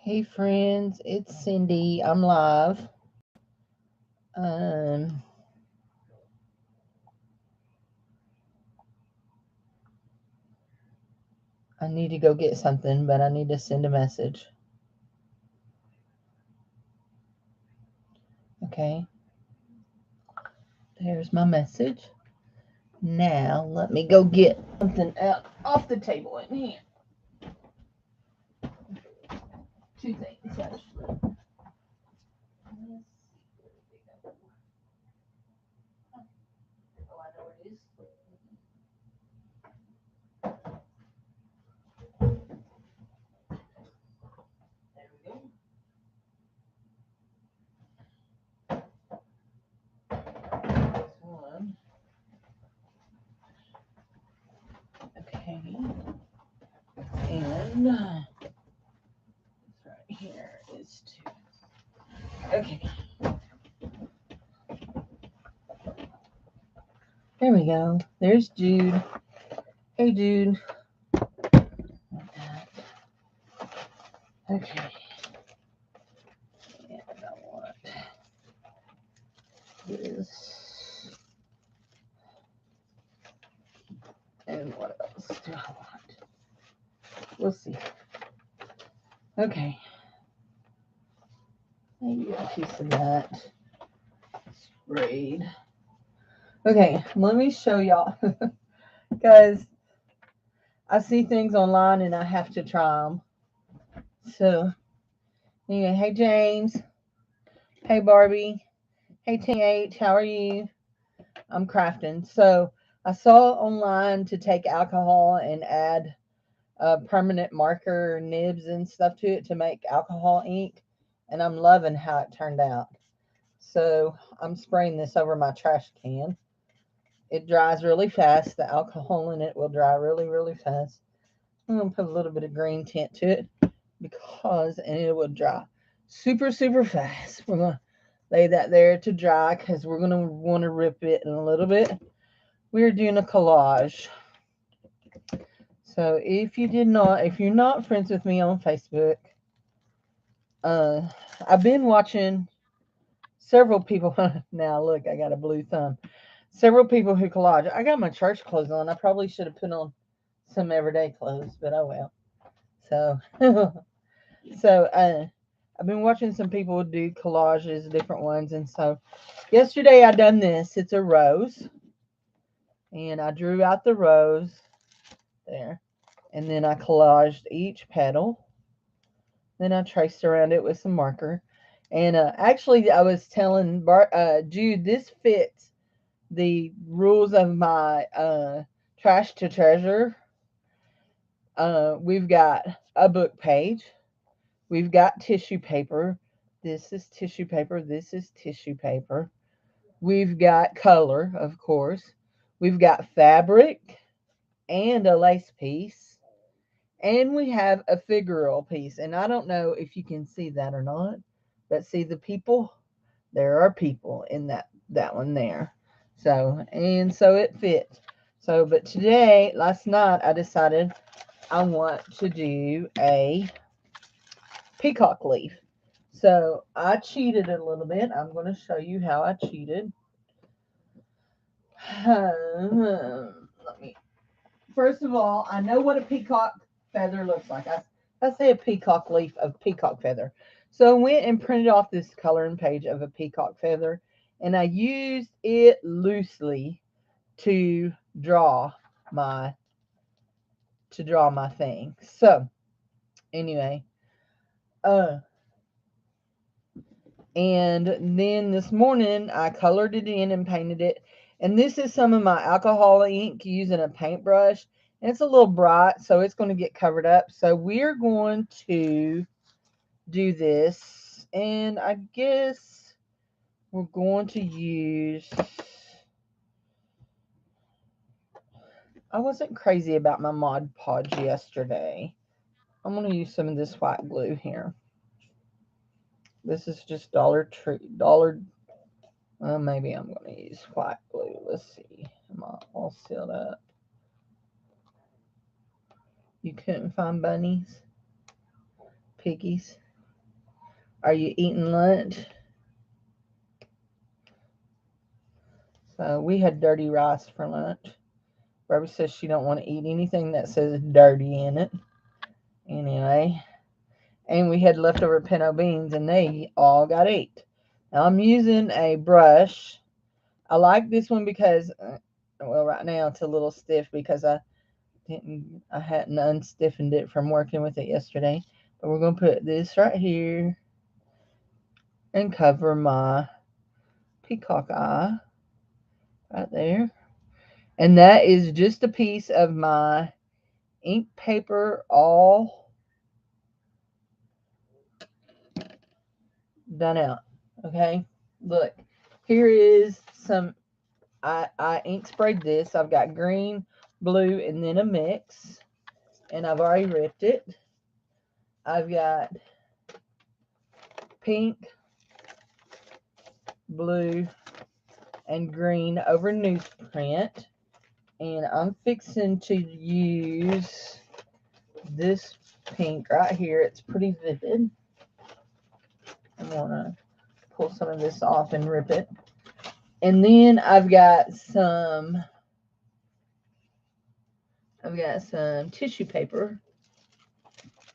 Hey friends, it's Cindy. I'm live. Um, I need to go get something, but I need to send a message. Okay, there's my message. Now let me go get something out off the table in here. Two things actually. Oh, I know it is. There we go. This one. Okay. And right here is two. Okay. There we go. There's Jude. Hey, Jude. Okay. And I want this. And what else do I want? We'll see. Okay. Maybe a piece of that sprayed. Okay, let me show y'all. Guys, I see things online and I have to try them. So, anyway, hey James. Hey Barbie. Hey TH, how are you? I'm crafting. So, I saw online to take alcohol and add permanent marker nibs and stuff to it to make alcohol ink. And I'm loving how it turned out. So, I'm spraying this over my trash can. It dries really fast. The alcohol in it will dry really, really fast. I'm going to put a little bit of green tint to it and it will dry super, super fast. We're going to lay that there to dry because we're going to want to rip it in a little bit. We're doing a collage. So if you're not friends with me on Facebook, I've been watching several people. Now look, I got a blue thumb. Several people who collage. I got my church clothes on. I probably should have put on some everyday clothes, but oh well. So, I've been watching some people do collages, different ones, and so yesterday I done this. It's a rose, and I drew out the rose there, and then I collaged each petal. Then I traced around it with some marker, and actually I was telling Jude this fits the rules of my trash to treasure. We've got a book page. We've got tissue paper. This is tissue paper. This is tissue paper. We've got color, of course. We've got fabric and a lace piece. And we have a figural piece. And I don't know if you can see that or not. But see the people? There are people in that one there. So it fits. So, but today, last night, I decided I want to do a peacock leaf. So I cheated a little bit. I'm going to show you how I cheated. Let me. First of all, I know what a peacock feather looks like. I say a peacock leaf of peacock feather. So I went and printed off this coloring page of a peacock feather, and I used it loosely to draw my thing. So anyway, and then this morning I colored it in and painted it. And this is some of my alcohol ink using a paintbrush. And it's a little bright, so it's going to get covered up. So we're going to do this. And I guess we're going to use... I wasn't crazy about my Mod Podge yesterday. I'm going to use some of this white glue here. This is just Dollar Tree. Maybe I'm going to use white glue. Let's see. Am I all sealed up? You couldn't find bunnies? Piggies? Are you eating lunch? So we had dirty rice for lunch. Barbie says she don't want to eat anything that says dirty in it. Anyway, and we had leftover pinto beans, and they all got ate. Now I'm using a brush. I like this one because, well, right now it's a little stiff because I hadn't unstiffened it from working with it yesterday. But we're gonna put this right here and cover my peacock eye right there. And that is just a piece of my ink paper all done out. Okay, look, here is some, I ink sprayed this. I've got green, blue, and then a mix, and I've already ripped it. I've got pink, blue, and green over newsprint, and I'm fixing to use this pink right here. It's pretty vivid. I'm gonna pull some of this off and rip it. And then I've got some tissue paper.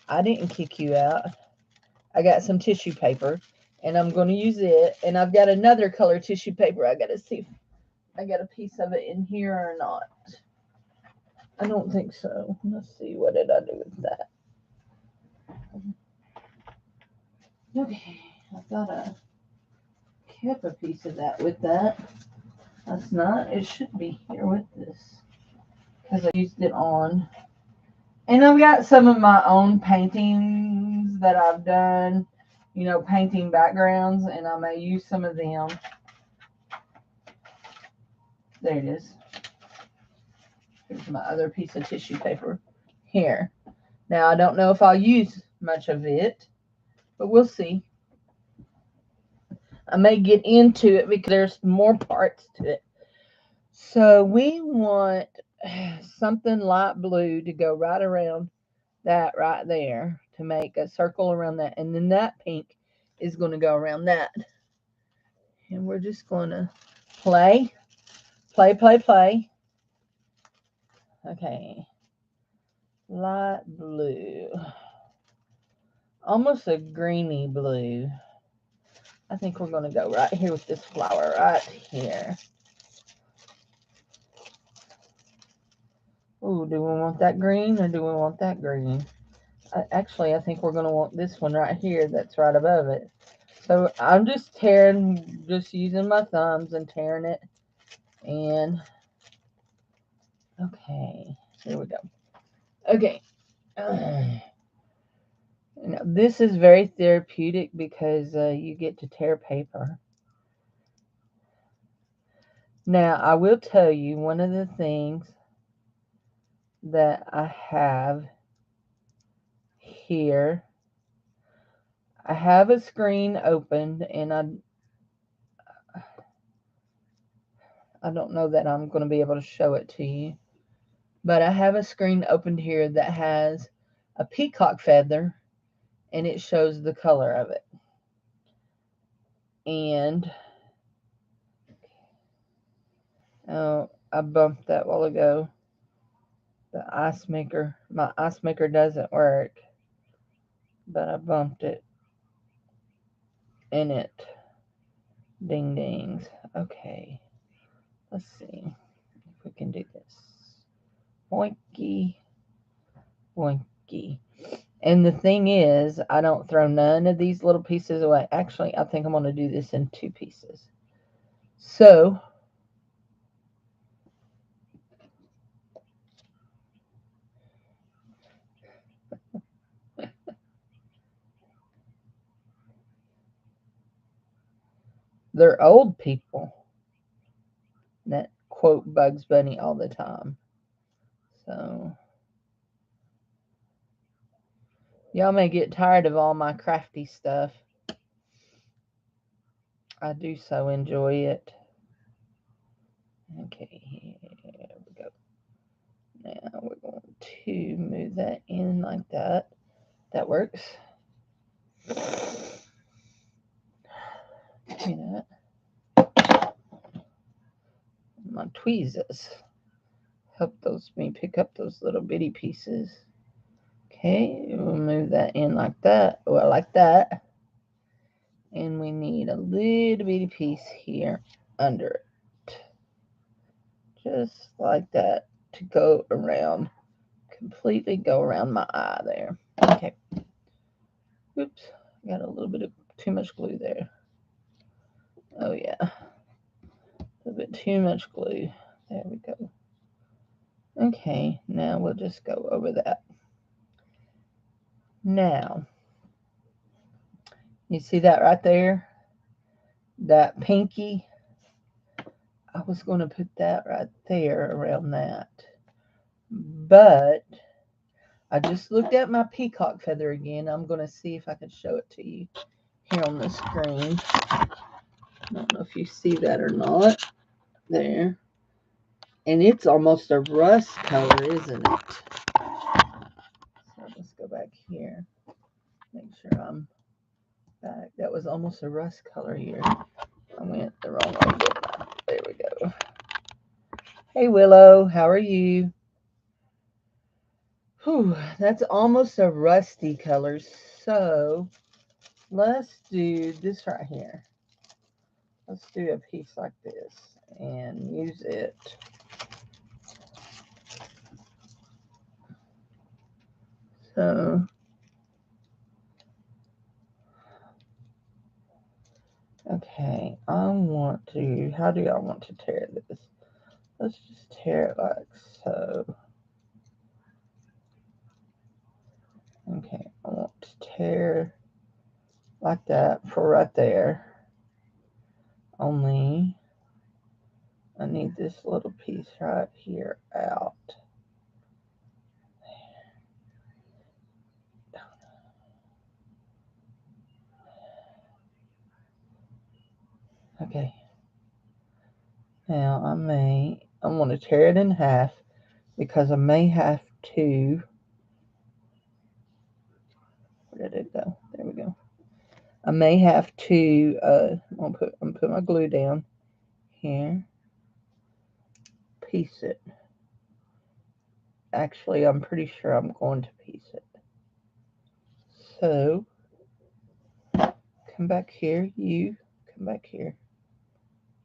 I didn't kick you out. I got some tissue paper, and I'm going to use it. And I've got another color tissue paper. I got to see if I got a piece of it in here or not. I don't think so. Let's see. What did I do with that? Okay. I thought I kept a piece of that with that. That's not. It should be here with this because I used it on. And I've got some of my own paintings that I've done, you know, painting backgrounds, and I may use some of them. There it is. Here's my other piece of tissue paper here. Now, I don't know if I'll use much of it, but we'll see. I may get into it because there's more parts to it. So we want something light blue to go right around that right there to make a circle around that. And then that pink is going to go around that. And we're just going to play. Okay. Light blue. Almost a greeny blue. I think we're going to go right here with this flower right here. Ooh, do we want that green or do we want that green? Actually, I think we're going to want this one right here that's right above it. So I'm just tearing, just using my thumbs and tearing it. And, okay, here we go. Okay. Now, this is very therapeutic because you get to tear paper. Now, I will tell you one of the things that I have here. I have a screen opened, and I don't know that I'm going to be able to show it to you, but I have a screen opened here that has a peacock feather, and it shows the color of it. And oh, I bumped that while ago. The ice maker, my ice maker doesn't work, but I bumped it, and it ding dings. Okay, let's see if we can do this. Boinky, boinky. And the thing is, I don't throw none of these little pieces away. Actually, I think I'm going to do this in 2 pieces. So, they're old people that quote Bugs Bunny all the time. So, y'all may get tired of all my crafty stuff. I do so enjoy it. Okay, here we go. Now we're going to move that in like that. That works. tweezers. Help me pick up those little bitty pieces. Okay, we'll move that in like that. Well, like that. And we need a little bitty piece here under it. Just like that to go around. Completely go around my eye there. Okay. Oops, got a little bit of too much glue there. Oh yeah, a little bit too much glue. There we go. Okay, now we'll just go over that. Now, you see that right there? That pinky? I was going to put that right there around that. But I just looked at my peacock feather again. I'm going to see if I can show it to you here on the screen. I don't know if you see that or not. There. And it's almost a rust color, isn't it? So let's go back here. Make sure I'm back. That was almost a rust color here. I went the wrong way, didn't I? There we go. Hey, Willow. How are you? Whew, that's almost a rusty color. So let's do this right here. Let's do a piece like this and use it. So, okay, I want to, how do I want to tear this? Let's just tear it like so. Okay, I want to tear like that for right there. Only I need this little piece right here out. Okay. Now I'm going to tear it in half because I may have to, where did it go? There we go. I may have to, I'm going to put my glue down here, piece it. Actually, I'm pretty sure I'm going to piece it. So, come back here, you, come back here.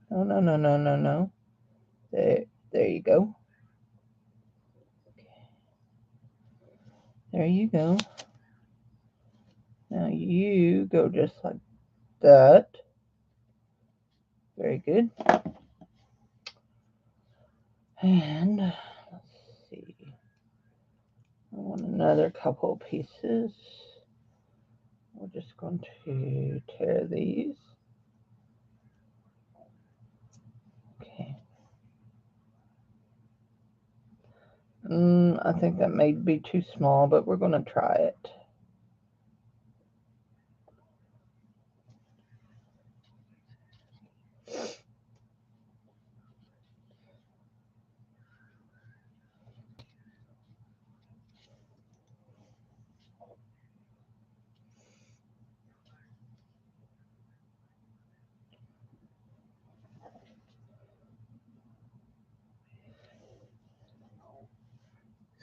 No, no, no, no, no, no. There you go. Okay. There you go. Now you go just like that. Very good. And let's see. I want another couple pieces. We're just going to tear these. Okay. I think that may be too small, but we're going to try it.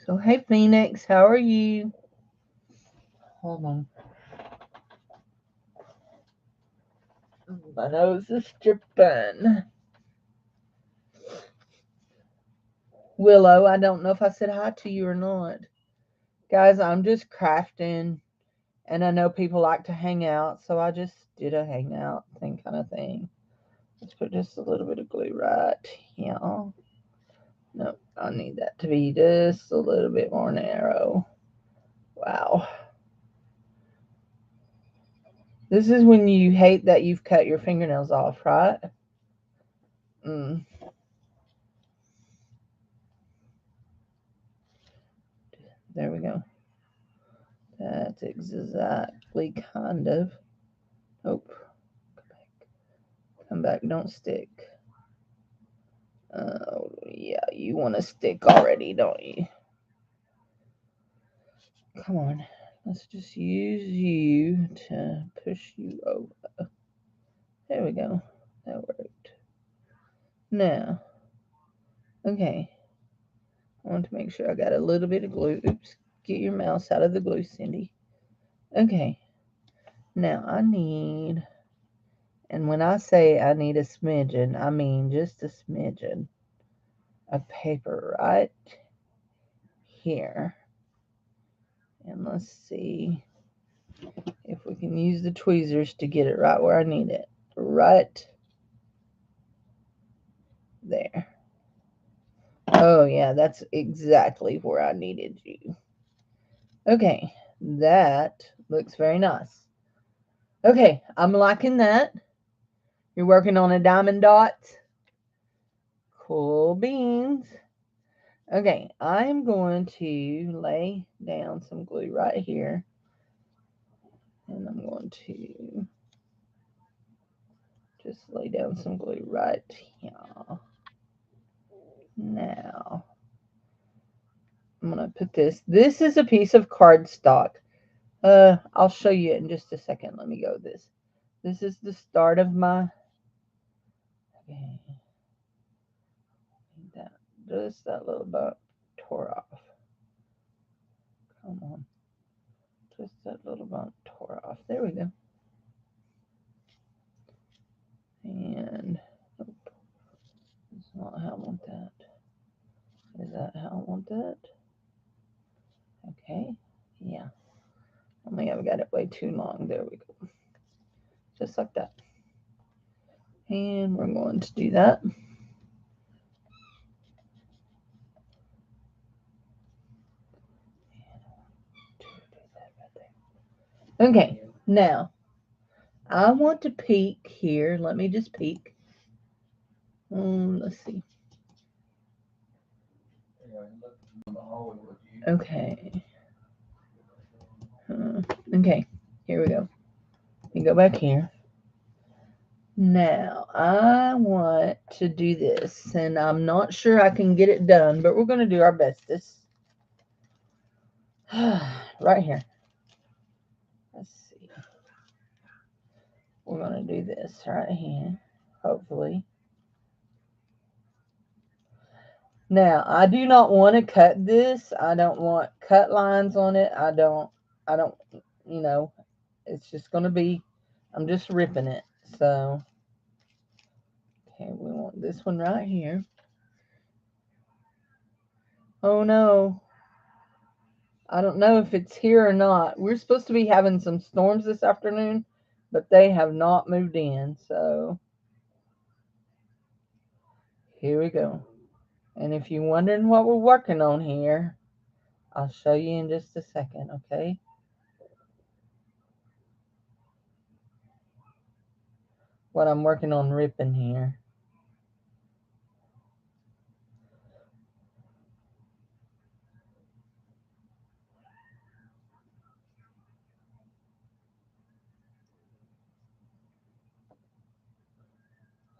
So, hey, Phoenix, how are you? Hold on. My nose is dripping. Willow, I don't know if I said hi to you or not. Guys, I'm just crafting, and I know people like to hang out, so I just did a hangout thing kind of thing. Let's put just a little bit of glue right here. Nope, I need that to be just a little bit more narrow. Wow. This is when you hate that you've cut your fingernails off, right? There we go. That's exactly kind of. Nope. Come back. Don't stick. Oh, yeah. You want to stick already, don't you? Come on. Let's just use you to push you over. There we go. That worked. Now, Okay. I want to make sure I got a little bit of glue. Oops. Get your mouse out of the glue, Cindy. Okay. Now I need, and when I say I need a smidgen, I mean just a smidgen of paper right here. And let's see if we can use the tweezers to get it right where I need it. Right there. Oh yeah, that's exactly where I needed you. Okay, that looks very nice. Okay, I'm liking that. You're working on a diamond dot. Cool beans. Okay, I'm going to lay down some glue right here. And I'm going to just lay down some glue right here. Now, I'm going to put this. This is a piece of cardstock. I'll show you it in just a second. Let me go with this. This is the start of my, okay, just that little bump tore off. Come on. Just that little bump tore off. There we go. And, nope, that's not how I want that. Is that how I want that? Okay, yeah. I may have got it way too long. There we go. Just like that. And we're going to do that. Okay, now I want to peek here. Let me just peek. Let's see. Okay. Okay, here we go. You go back here. Now, I want to do this, and I'm not sure I can get it done, but we're going to do our bestest. Right here. Let's see. We're going to do this right here, hopefully. Now, I do not want to cut this. I don't want cut lines on it. I don't, you know, it's just going to be, I'm just ripping it. So, okay, we want this one right here. Oh no. I don't know if it's here or not. We're supposed to be having some storms this afternoon, but they have not moved in. So, here we go. And if you're wondering what we're working on here, I'll show you in just a second, okay? What I'm working on ripping here.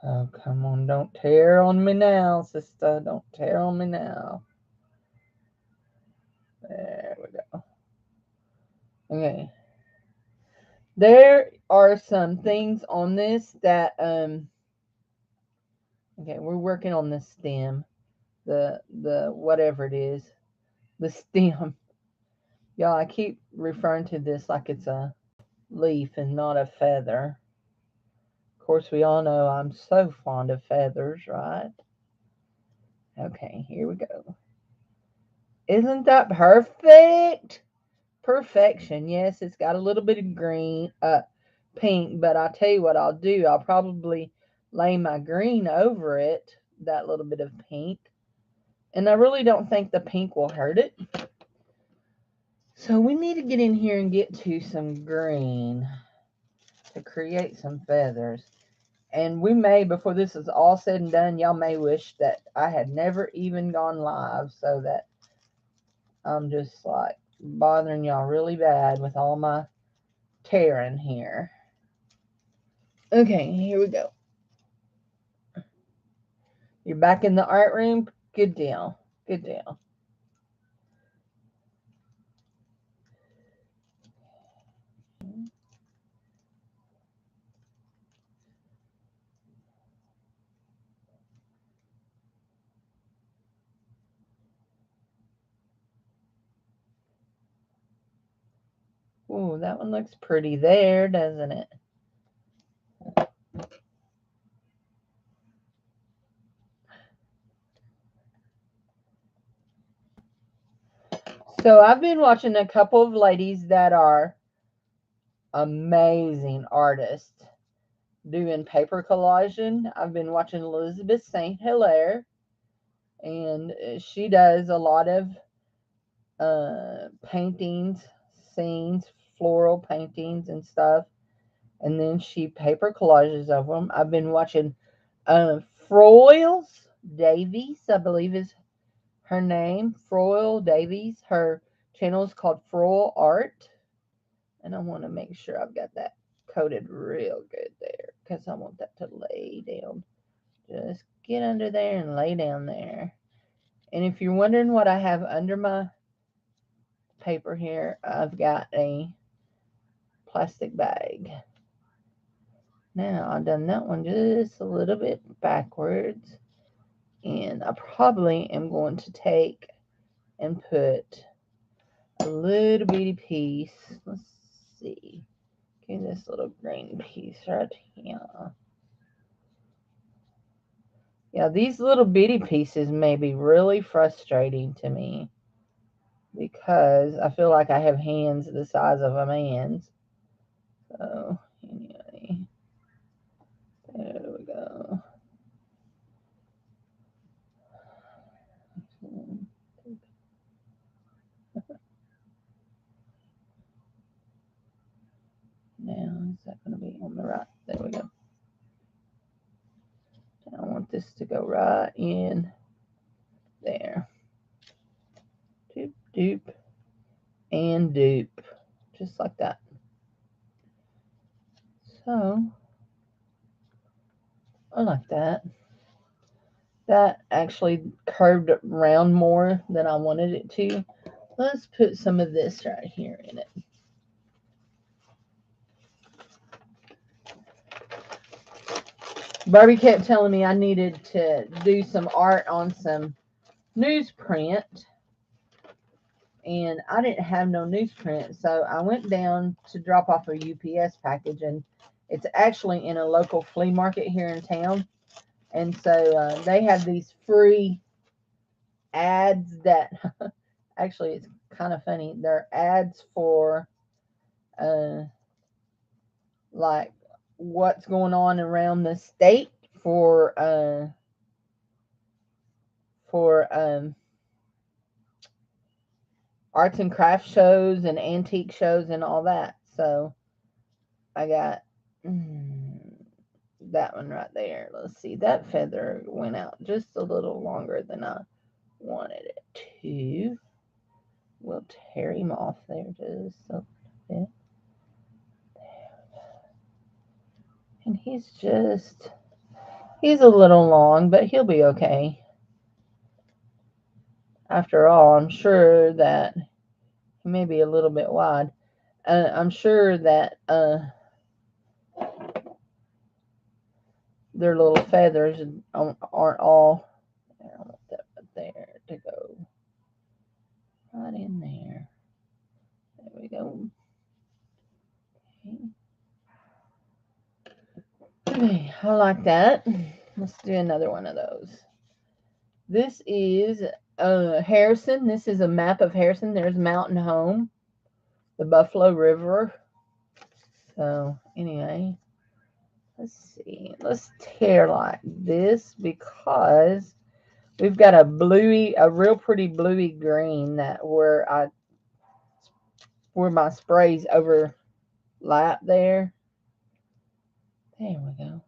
Oh, come on. Don't tear on me now, sister. Don't tear on me now. There we go. Okay. There are some things on this that, okay, we're working on the stem. The whatever it is. The stem. Y'all, I keep referring to this like it's a leaf and not a feather. Of course, we all know I'm so fond of feathers, right? Okay, here we go. Isn't that perfect? Perfection. Yes, it's got a little bit of green, pink, but I'll tell you what I'll do. I'll probably lay my green over it, that little bit of pink. And I really don't think the pink will hurt it. So we need to get in here and get to some green to create some feathers. And we may, before this is all said and done, y'all may wish that I had never even gone live, so that I'm just like bothering y'all really bad with all my tearing here. Okay, here we go. You're back in the art room? Good deal. Good deal. Ooh, that one looks pretty there, doesn't it? So I've been watching a couple of ladies that are amazing artists doing paper collaging. I've been watching Elizabeth St. Hilaire, and she does a lot of paintings, scenes, floral paintings and stuff, and then she paper collages of them. I've been watching Froyles Davies, I believe is her name, Froyle Davies. Her channel is called Froyle Art, and I want to make sure I've got that coated real good there because I want that to lay down. Just get under there and lay down there. And if you're wondering what I have under my paper here, I've got a plastic bag. Now I've done that one just a little bit backwards, and I probably am going to take and put a little bitty piece. Let's see. Okay, this little green piece right here. Yeah, these little bitty pieces may be really frustrating to me because I feel like I have hands the size of a man's. So, anyway, there we go. Now, is that going to be on the right? There we go. I want this to go right in there. Doop, doop, and doop. Just like that. So, I like that. That actually curved around more than I wanted it to. Let's put some of this right here in it. Barbie kept telling me I needed to do some art on some newsprint, and I didn't have no newsprint, so I went down to drop off a UPS package, and it's actually in a local flea market here in town, and so they have these free ads that actually it's kind of funny. They're ads for like what's going on around the state for arts and crafts shows and antique shows and all that. So I got that one right there. Let's see, that feather went out just a little longer than I wanted it to. We'll tear him off there just a bit. And he's a little long, but he'll be okay. After all, I'm sure that he may be a little bit wide. I'm sure that their little feathers aren't all. I want that there to go right in there. There we go. Okay, I like that. Let's do another one of those. This is Harrison. This is a map of Harrison. There's Mountain Home, the Buffalo River. So anyway, let's see. Let's tear like this because we've got a real pretty bluey green that where my sprays overlap there. There we go.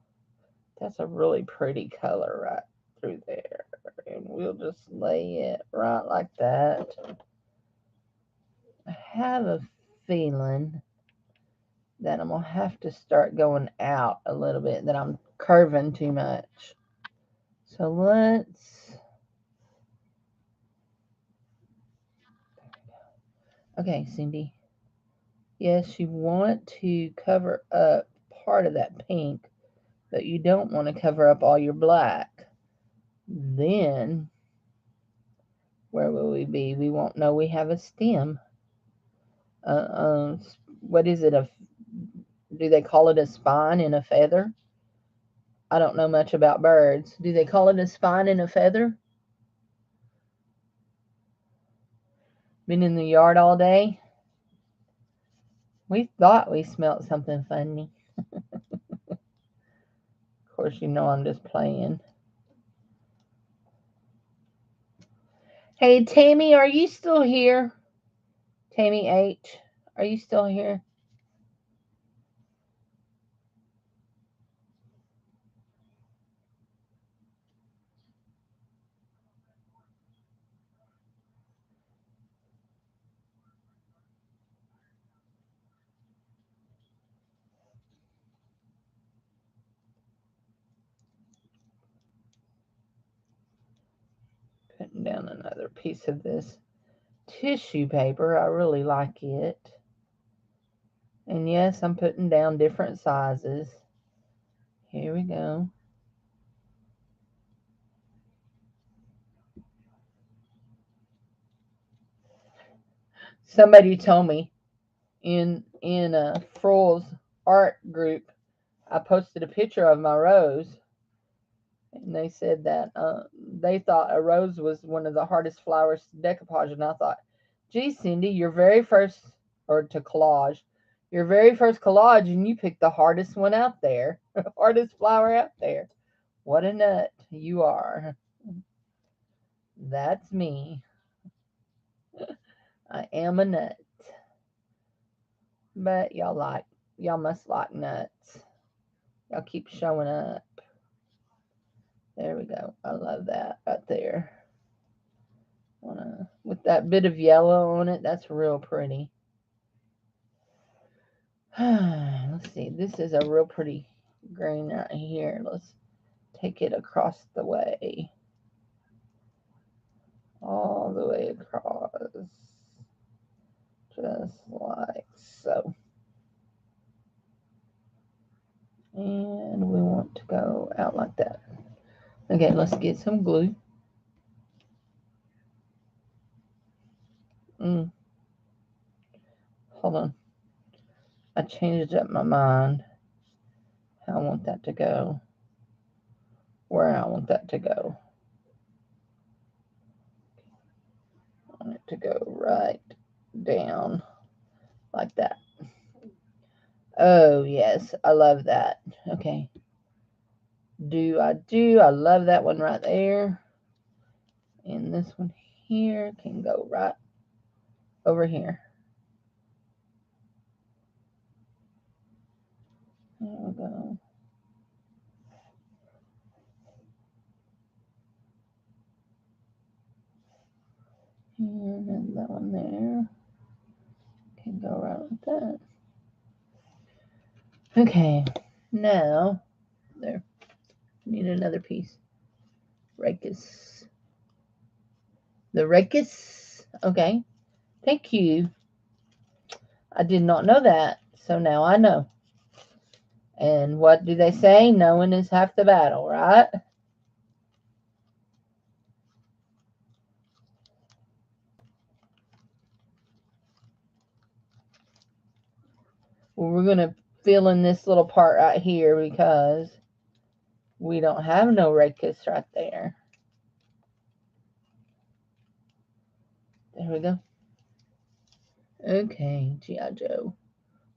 That's a really pretty color right through there. And we'll just lay it right like that. I have a feeling that I'm going to have to start going out a little bit, that I'm curving too much. So let's... Okay, Cindy. Yes, you want to cover up part of that pink, but you don't want to cover up all your black. Then, where will we be? We won't know we have a stem. what is it? Do they call it a spine and a feather? I don't know much about birds. Do they call it a spine and a feather? Been in the yard all day? We thought we smelled something funny. Of course, you know I'm just playing. Hey, Tammy, are you still here? Tammy H, are you still here? Putting down another piece of this tissue paper. I really like it. And yes, I'm putting down different sizes. Here we go. Somebody told me in Frohl's art group, I posted a picture of my rose, and they said that they thought a rose was one of the hardest flowers to decoupage, and I thought, gee, Cindy, your very first, or to collage, your very first collage, and you picked the hardest one out there, hardest flower out there. What a nut you are. That's me. I am a nut. But y'all must like nuts. Y'all keep showing up. There we go. I love that right there. With that bit of yellow on it, that's real pretty. Let's see. This is a real pretty green right here. Let's take it across the way. All the way across. Just like so. And we want to go out like that. Okay, let's get some glue. Hold on. I changed up my mind. How I want that to go. Where I want that to go. I want it to go right down like that. Oh, yes. I love that. Okay. I love that one right there. And this one here can go right over here. There we go. And then that one there can go right like that. Okay. Now, there. Need another piece. Rachis. The Rachis. Okay. Thank you. I did not know that. So now I know. And what do they say? Knowing is half the battle, right? Well, we're going to fill in this little part right here because we don't have no rachis right there. There we go. Okay, G.I. Joe.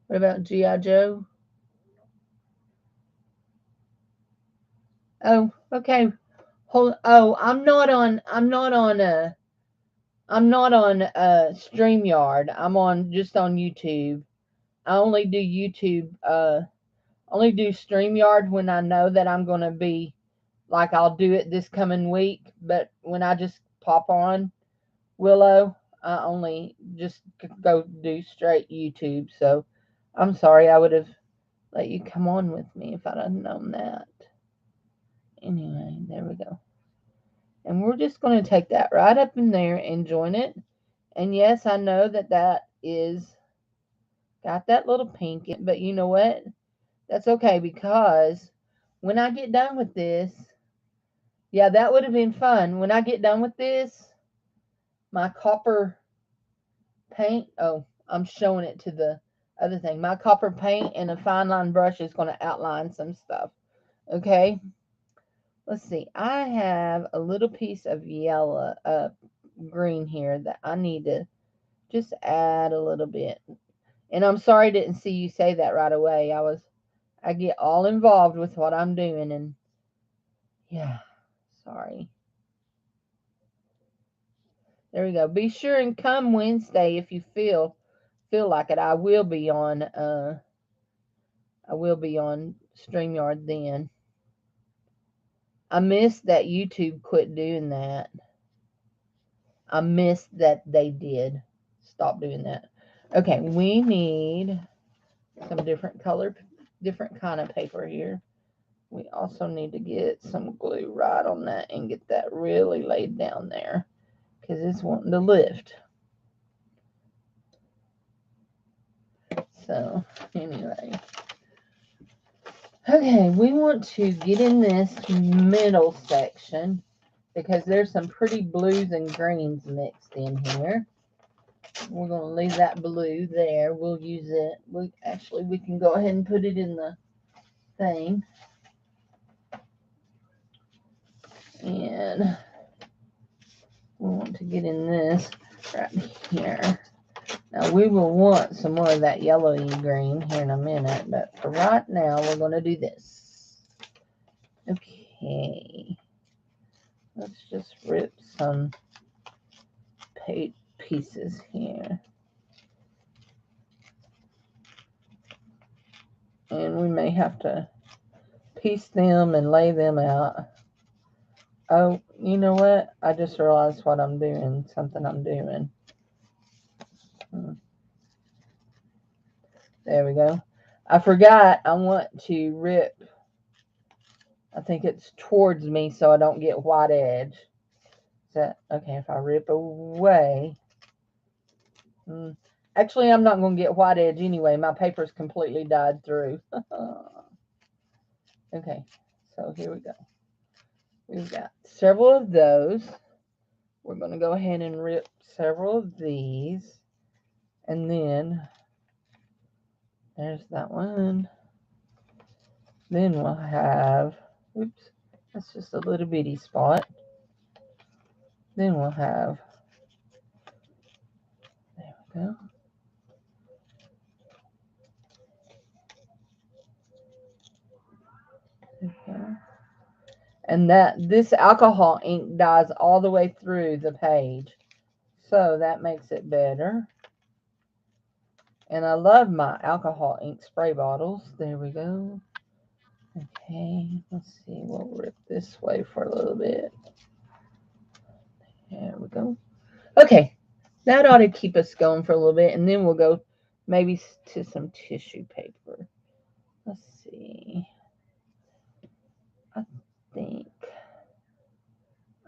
What about G.I. Joe? Oh, okay. I'm not on StreamYard. I'm just on YouTube. I only do YouTube, only do StreamYard when I know that I'm going to be, like, I'll do it this coming week. But when I just pop on Willow, I only just go do straight YouTube. So I'm sorry, I would have let you come on with me if I'd have known that. Anyway, there we go. And we're just going to take that right up in there and join it. And yes, I know that is got that little pink in it, but you know what? That's okay, because when I get done with this, yeah, that would have been fun. When I get done with this, my copper paint, oh, I'm showing it to the other thing. My copper paint and a fine line brush is going to outline some stuff. Okay. Let's see. I have a little piece of yellow, green here that I need to just add a little bit. And I'm sorry I didn't see you say that right away. I get all involved with what I'm doing, and yeah, sorry. There we go. Be sure and come Wednesday if you feel like it. I will be on StreamYard then. I missed that YouTube quit doing that. I missed that they did stop doing that. Okay, we need some different kind of paper here. We also need to get some glue right on that and get that really laid down there because it's wanting to lift. So, anyway. Okay, we want to get in this middle section because there's some pretty blues and greens mixed in here. We're going to leave that blue there. We'll use it. We can go ahead and put it in the thing. And we want to get in this right here. Now, we will want some more of that yellowy green here in a minute, but for right now, we're going to do this. Okay. Let's just rip some pieces here. And we may have to piece them and lay them out. Oh, you know what? I just realized what I'm doing, something I'm doing. There we go. I forgot I want to rip. I think it's towards me so I don't get white edge. Is that okay? If I rip away. Actually, I'm not going to get white edge anyway. My paper's completely dyed through. Okay, so here we go. We've got several of those. We're going to go ahead and rip several of these. And then there's that one. Then we'll have, oops, that's just a little bitty spot. Then we'll have, there we go. There we go. And this alcohol ink dyes all the way through the page. So that makes it better. And I love my alcohol ink spray bottles. There we go. Okay, let's see. We'll rip this way for a little bit. There we go. Okay, that ought to keep us going for a little bit. And then we'll go maybe to some tissue paper. Let's see. I think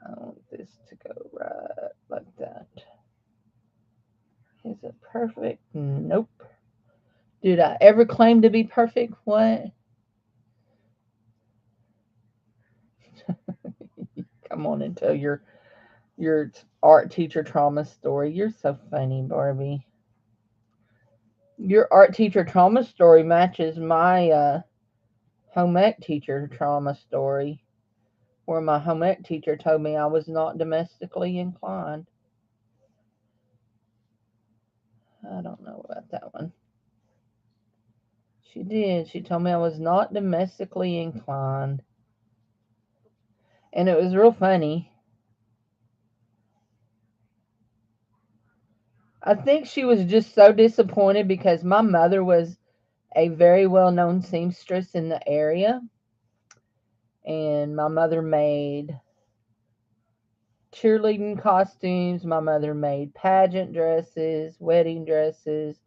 I want this to go right like that. Is it perfect? Nope. Did I ever claim to be perfect? What? Come on and tell your art teacher trauma story. You're so funny, Barbie. Your art teacher trauma story matches my home ec teacher trauma story, where my home ec teacher told me I was not domestically inclined. I don't know about that one. She did. She told me I was not domestically inclined. And it was real funny. I think she was just so disappointed because my mother was a very well-known seamstress in the area. And my mother made cheerleading costumes. My mother made pageant dresses, wedding dresses.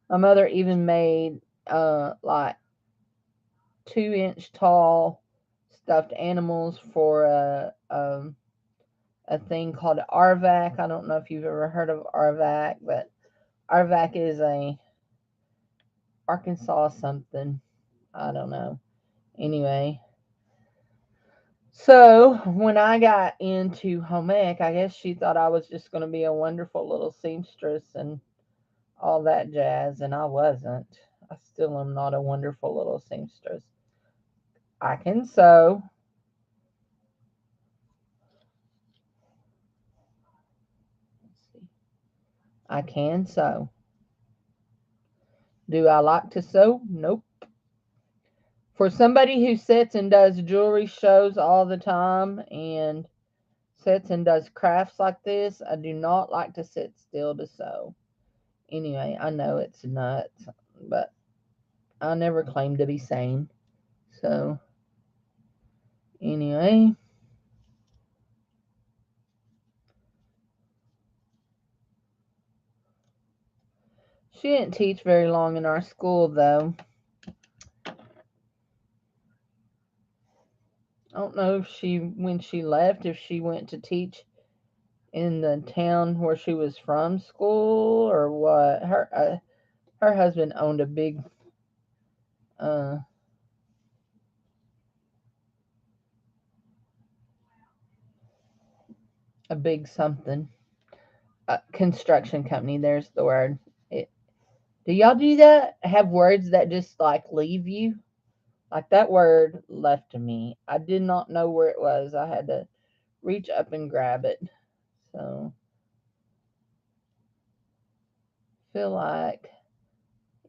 My mother even made like 2-inch tall stuffed animals for a thing called RVAC. I don't know if you've ever heard of RVAC, but RVAC is a Arkansas something. I don't know. Anyway, so when I got into home ec, I guess she thought I was just going to be a wonderful little seamstress and all that jazz, and I wasn't. I still am not a wonderful little seamstress. I can sew. Let's see. I can sew. Do I like to sew? Nope. For somebody who sits and does jewelry shows all the time and sits and does crafts like this, I do not like to sit still to sew. Anyway, I know it's nuts, but I never claimed to be sane. So, anyway. She didn't teach very long in our school, though. I don't know if when she left, if she went to teach in the town where she was from school or what. Her husband owned uh, a big something, construction company. There's the word. Do y'all do that? Have words that just like leave you? Like that word left me. I did not know where it was. I had to reach up and grab it. So feel like,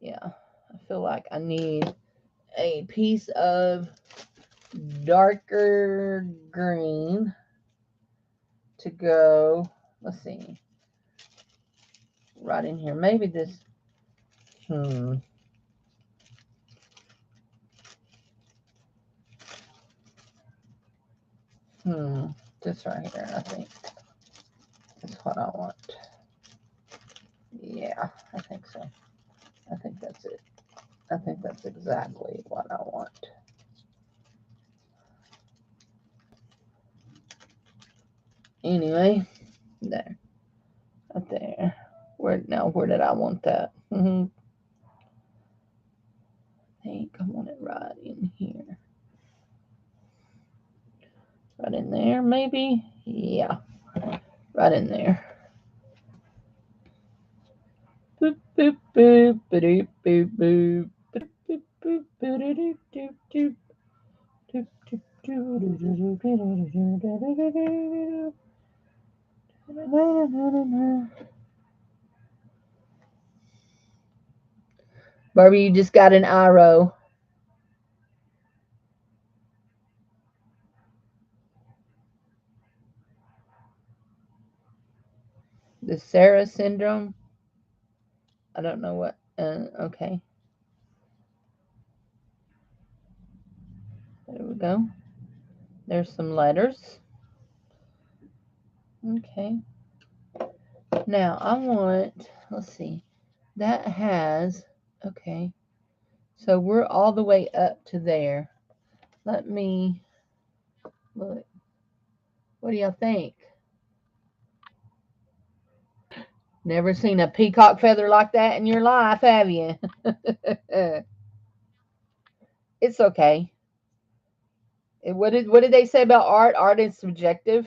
yeah, I feel like I need a piece of darker green to go. Let's see, right in here. Maybe this. Hmm. This right here. I think is what I want. Yeah, I think so. I think that's it. I think that's exactly what I want. Anyway, there, up there. Where did I want that? I think I want it right in here. Right in there, maybe? Yeah, right in there. Boop, boop, boop, boop, boop, boop. Boop, boop, boop, doop, doop, doop, doop, doop. Barbie, you just got an arrow. The Sarah syndrome. I don't know what. Okay. There we go. There's some letters. Okay. Now I want, let's see, that has, okay. So we're all the way up to there. Let me look. What do y'all think? Never seen a peacock feather like that in your life, have you? It's okay. What did they say about art? Art is subjective.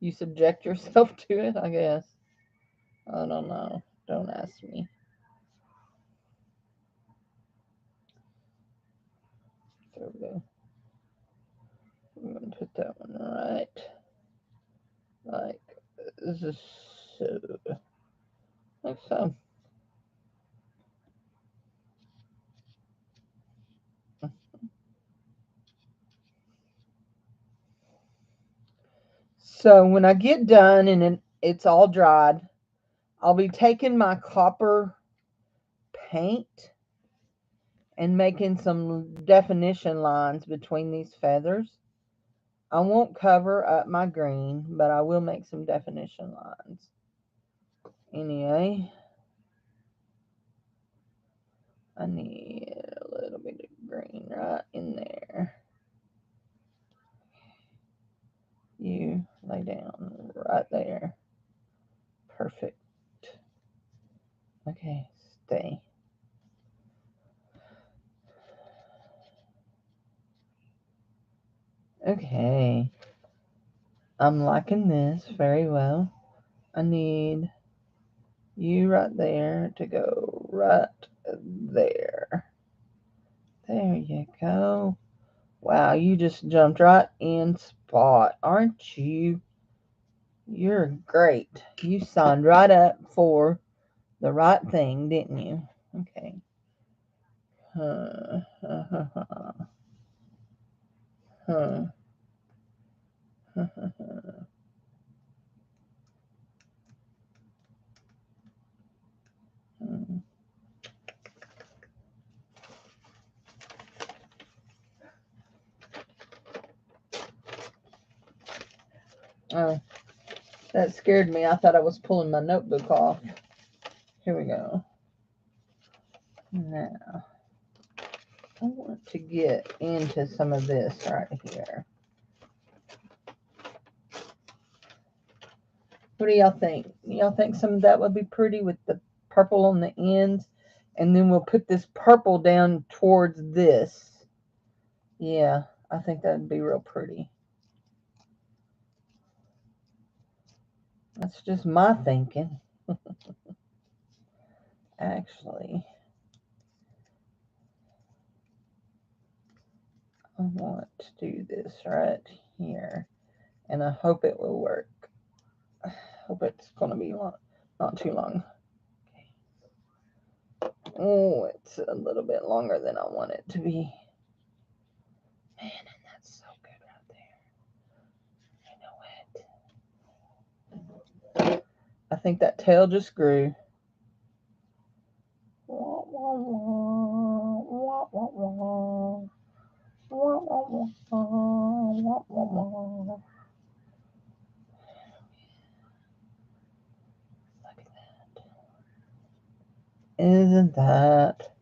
You subject yourself to it, I guess. I don't know. Don't ask me. There we go. I'm going to put that one right. Like this. So. Like so. So when I get done and it's all dried, I'll be taking my copper paint and making some definition lines between these feathers. I won't cover up my green, but I will make some definition lines. Anyway, I need a little bit of green right in there. You lay down right there. Perfect. Okay, stay. Okay. I'm liking this very well. I need you right there to go right there. There you go. Wow, you just jumped right in spot, aren't you? You're great. You signed right up for the right thing, didn't you? Okay. Huh. Huh. Oh, that scared me. I thought I was pulling my notebook off. Here we go. Now, I want to get into some of this right here. What do y'all think? Y'all think some of that would be pretty with the purple on the ends? And then we'll put this purple down towards this. Yeah, I think that would be real pretty. That's just my thinking. Actually, I want to do this right here. And I hope it will work. I hope it's going to be long, not too long. Okay. Oh, it's a little bit longer than I want it to be. Man, and that's so good right there. I know it. I think that tail just grew. Wah, wah, wah, wah, wah, wah. Wah, wah, wah, wah, wah, wah. Look at that. Isn't that?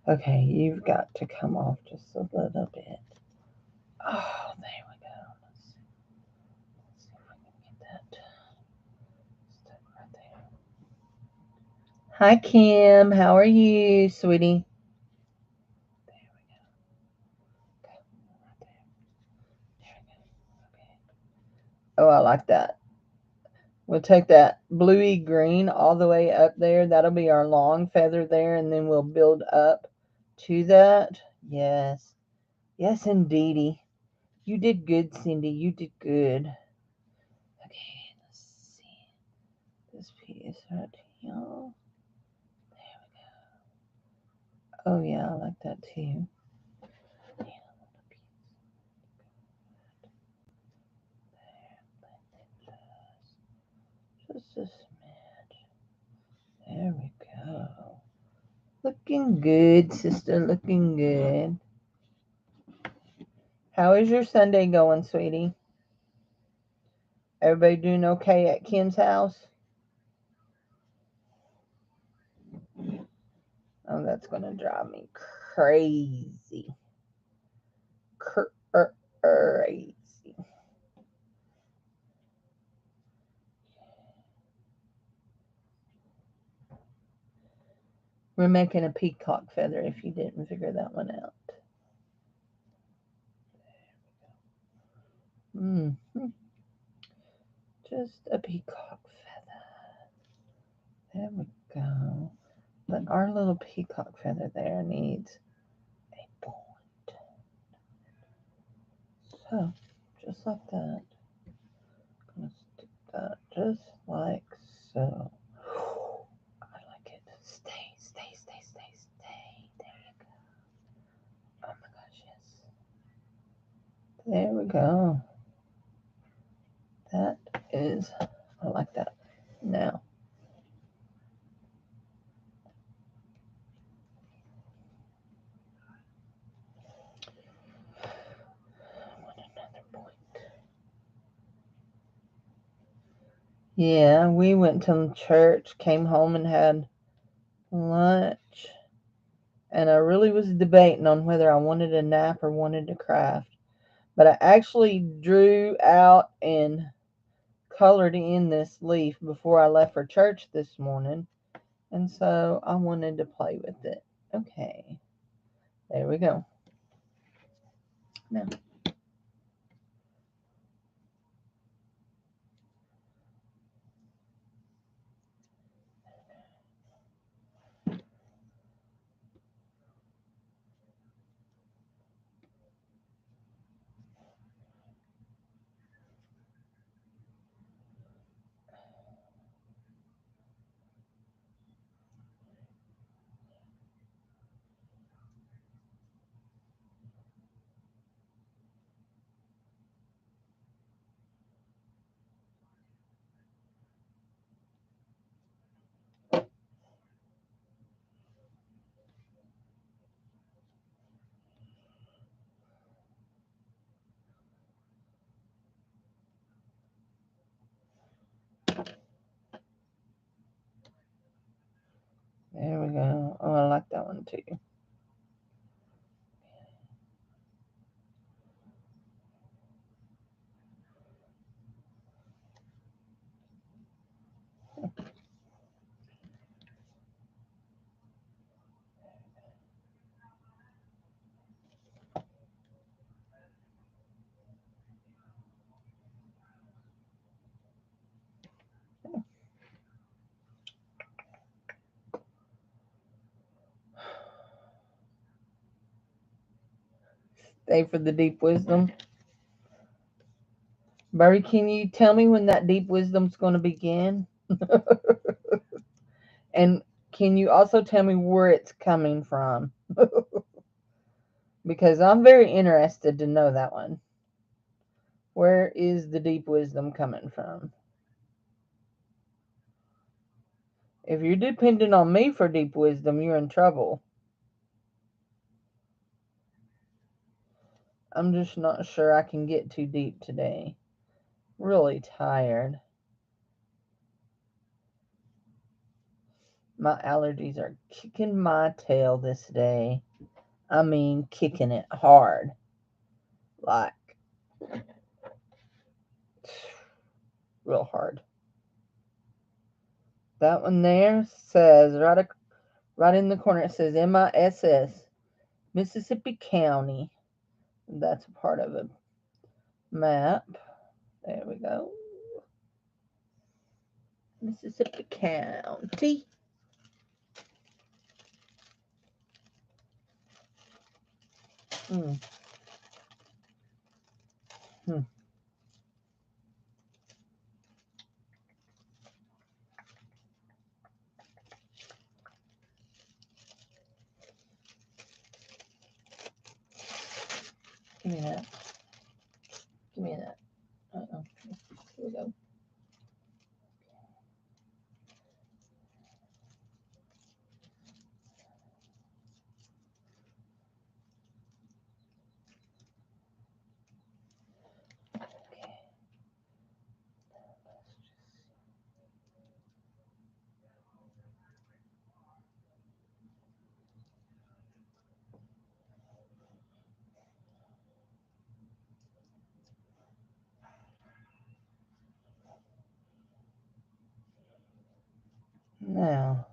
Okay, you've got to come off just a little bit. Oh, there we go. Let's see if we can get that stuck right there. Hi, Kim. How are you, sweetie? There we go. Okay, right there. There we go. Okay. Oh, I like that. We'll take that bluey green all the way up there. That'll be our long feather there, and then we'll build up to that. Yes. Yes, indeedy. You did good, Cindy. You did good. Okay, let's see. This piece right here. There we go. Oh, yeah, I like that too. Just a smidge. There we go. Looking good, sister. Looking good. How is your Sunday going, sweetie? Everybody doing okay at Kim's house? Oh, that's going to drive me crazy. Crazy. We're making a peacock feather if you didn't figure that one out. Mm-hmm. Just a peacock feather. There we go. But our little peacock feather there needs a point. So, just like that. I'm going to stick that just like so. I like it. Stay, stay, stay, stay, stay. There you go. Oh my gosh, yes. There we go. That is, I like that. Now, I want another point. Yeah, we went to church, came home and had lunch. And I really was debating on whether I wanted a nap or wanted to craft. But I actually drew out and colored in this leaf before I left for church this morning. And so I wanted to play with it. Okay. There we go. Now. one too. Stay for the deep wisdom. Barry, can you tell me when that deep wisdom's going to begin? And can you also tell me where it's coming from? Because I'm very interested to know that one. Where is the deep wisdom coming from? If you're depending on me for deep wisdom, you're in trouble. I'm just not sure I can get too deep today. Really tired. My allergies are kicking my tail this day. I mean, kicking it hard. Like, real hard. That one there says, right in the corner, it says MISS, Mississippi County. That's a part of a map. There we go. Mississippi County. Hmm. Give me that. Give me that. Uh-oh. Here we go. Now,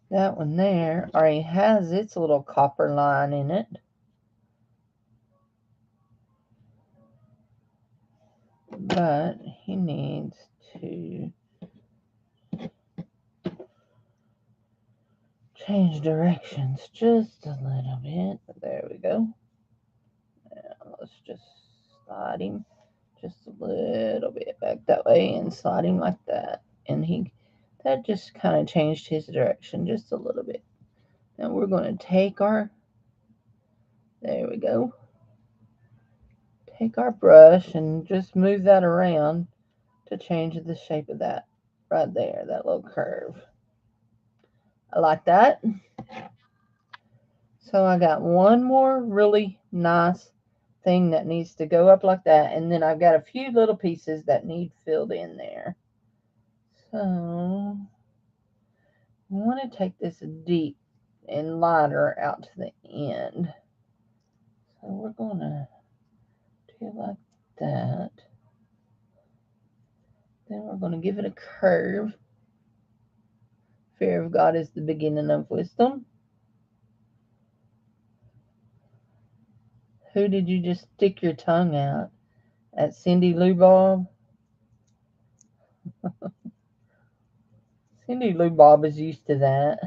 that one there already has its little copper line in it. But he needs to change directions just a little bit. There we go. Now let's just slide him just a little bit back that way and slide him like that. And that just kind of changed his direction just a little bit. Now we're going to take there we go. Take our brush and just move that around to change the shape of that right there, that little curve. I like that. So I got one more really nice thing that needs to go up like that, and then I've got a few little pieces that need filled in there. So I want to take this deep and lighter out to the end. So we're going to do like that. Then we're going to give it a curve. Fear of God is the beginning of wisdom. Who did you just stick your tongue out? At CindyLovesJewelryAR? CindyLovesJewelryAR is used to that.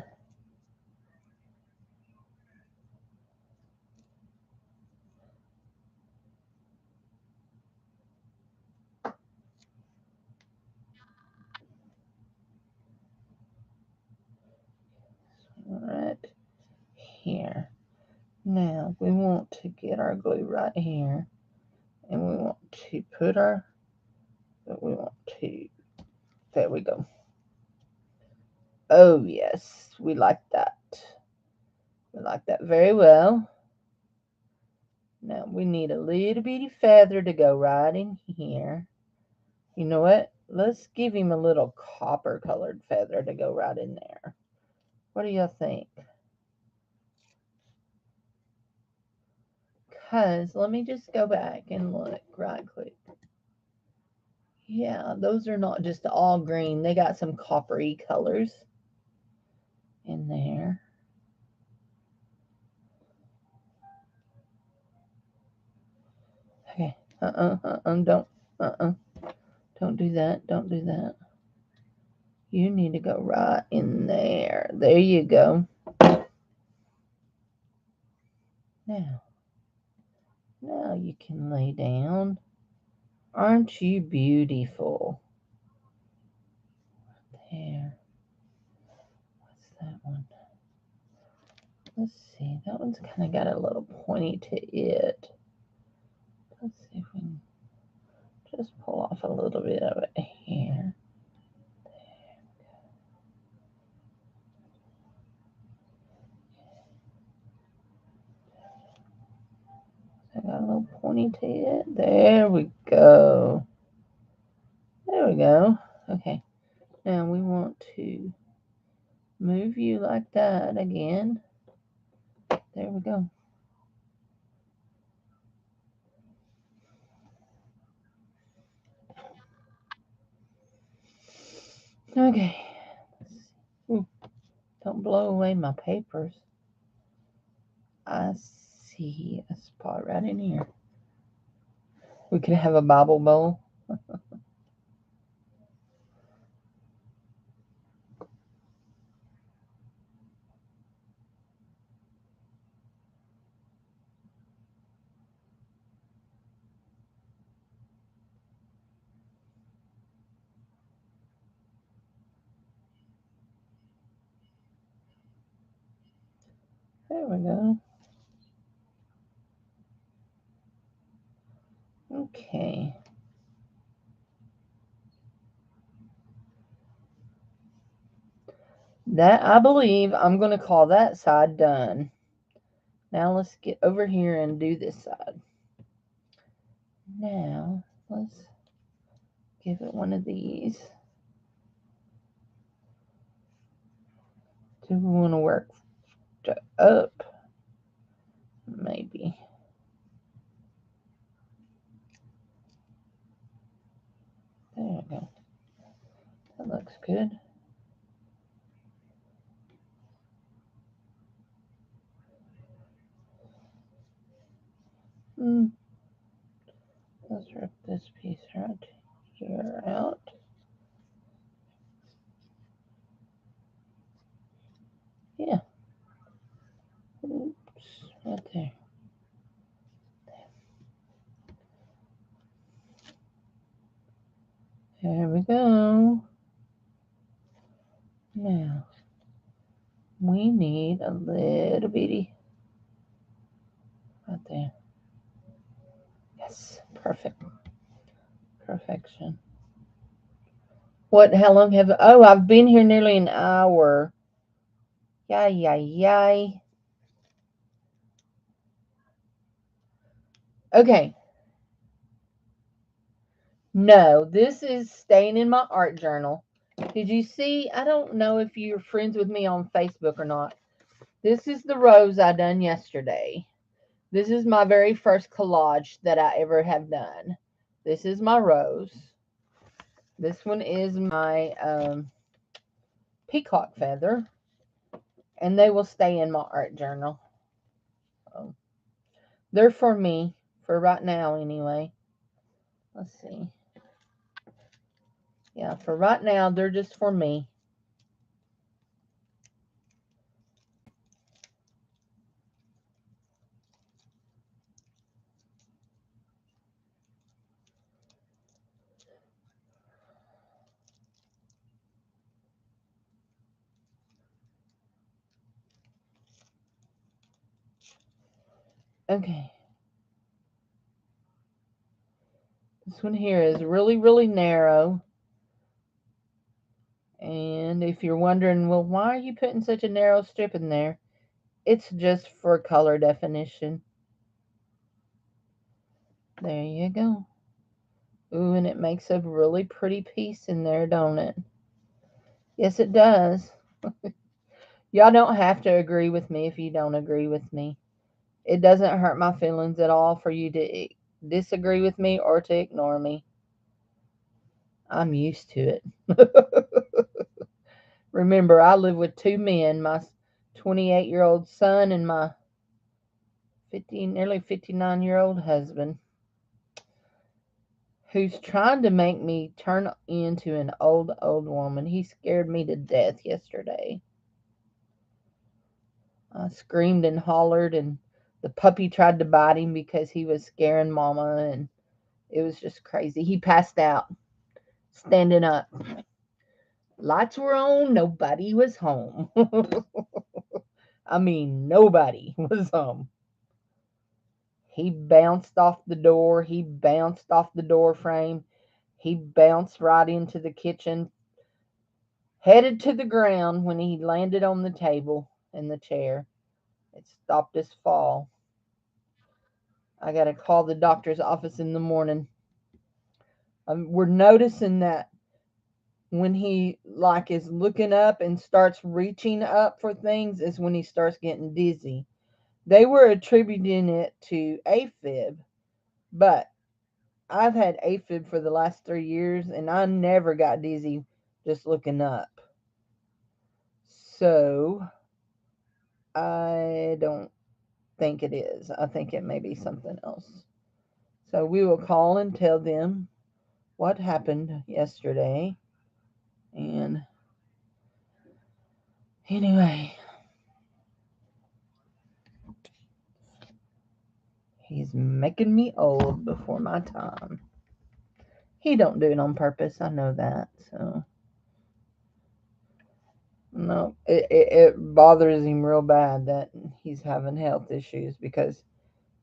Right here. Now we want to get our glue right here, and we want to put there we go. Oh yes, we like that. We like that very well. Now we need a little bitty feather to go right in here. You know what? Let's give him a little copper colored feather to go right in there. What do you think? because let me just go back and look, right click. Yeah, those are not just all green. They got some coppery colors in there. Okay. Don't do that. Don't do that. You need to go right in there. There you go. Now you can lay down. Aren't you beautiful? There. What's that one? Let's see. That one's kind of got a little pointy to it. Let's see if we can just pull off a little bit of it here. I got a little pointy to it. There we go. There we go. Okay. Now we want to move you like that again. There we go. Okay. Ooh, don't blow away my papers. I see a spot right in here. We could have a Bible bowl. There we go. Okay. That, I believe, I'm going to call that side done. Now let's get over here and do this side. Now, let's give it one of these. Do we want to work up? Maybe. There we go. That looks good. Let's rip this piece right here out. Yeah. Oops, right there. There we go. Now, we need a little bitty right there. Yes, perfect. Perfection. What, how long have, oh, I've been here nearly an hour. Yay. Okay. No, this is staying in my art journal. Did you see? I don't know if you're friends with me on Facebook or not. This is the rose I done yesterday. This is my very first collage that I ever have done. This is my rose. This one is my peacock feather. And they will stay in my art journal. So, they're for me, for right now anyway. Let's see. Yeah, for right now, they're just for me. Okay. This one here is really, really narrow. And if you're wondering, well, why are you putting such a narrow strip in there? It's just for color definition. There you go. Ooh, and it makes a really pretty piece in there, don't it? Yes, it does. Y'all don't have to agree with me if you don't agree with me. It doesn't hurt my feelings at all for you to disagree with me or to ignore me. I'm used to it. Remember, I live with two men, my 28-year-old son and my nearly 59-year-old husband, who's trying to make me turn into an old woman. He scared me to death yesterday. I screamed and hollered, and the puppy tried to bite him because he was scaring Mama, and it was just crazy. He passed out, standing up. Lights were on, nobody was home. I mean, nobody was home. He bounced off the door. He bounced off the door frame. He bounced right into the kitchen, headed to the ground when he landed on the table and the chair. It stopped his fall. I got to call the doctor's office in the morning. We're noticing that when he like is looking up and starts reaching up for things is when he starts getting dizzy. They were attributing it to AFib, but I've had AFib for the last 3 years and I never got dizzy just looking up. So I don't think it is. I think it may be something else. So we will call and tell them what happened yesterday. And anyway, he's making me old before my time. He don't do it on purpose. I know that. So no, it bothers him real bad that he's having health issues because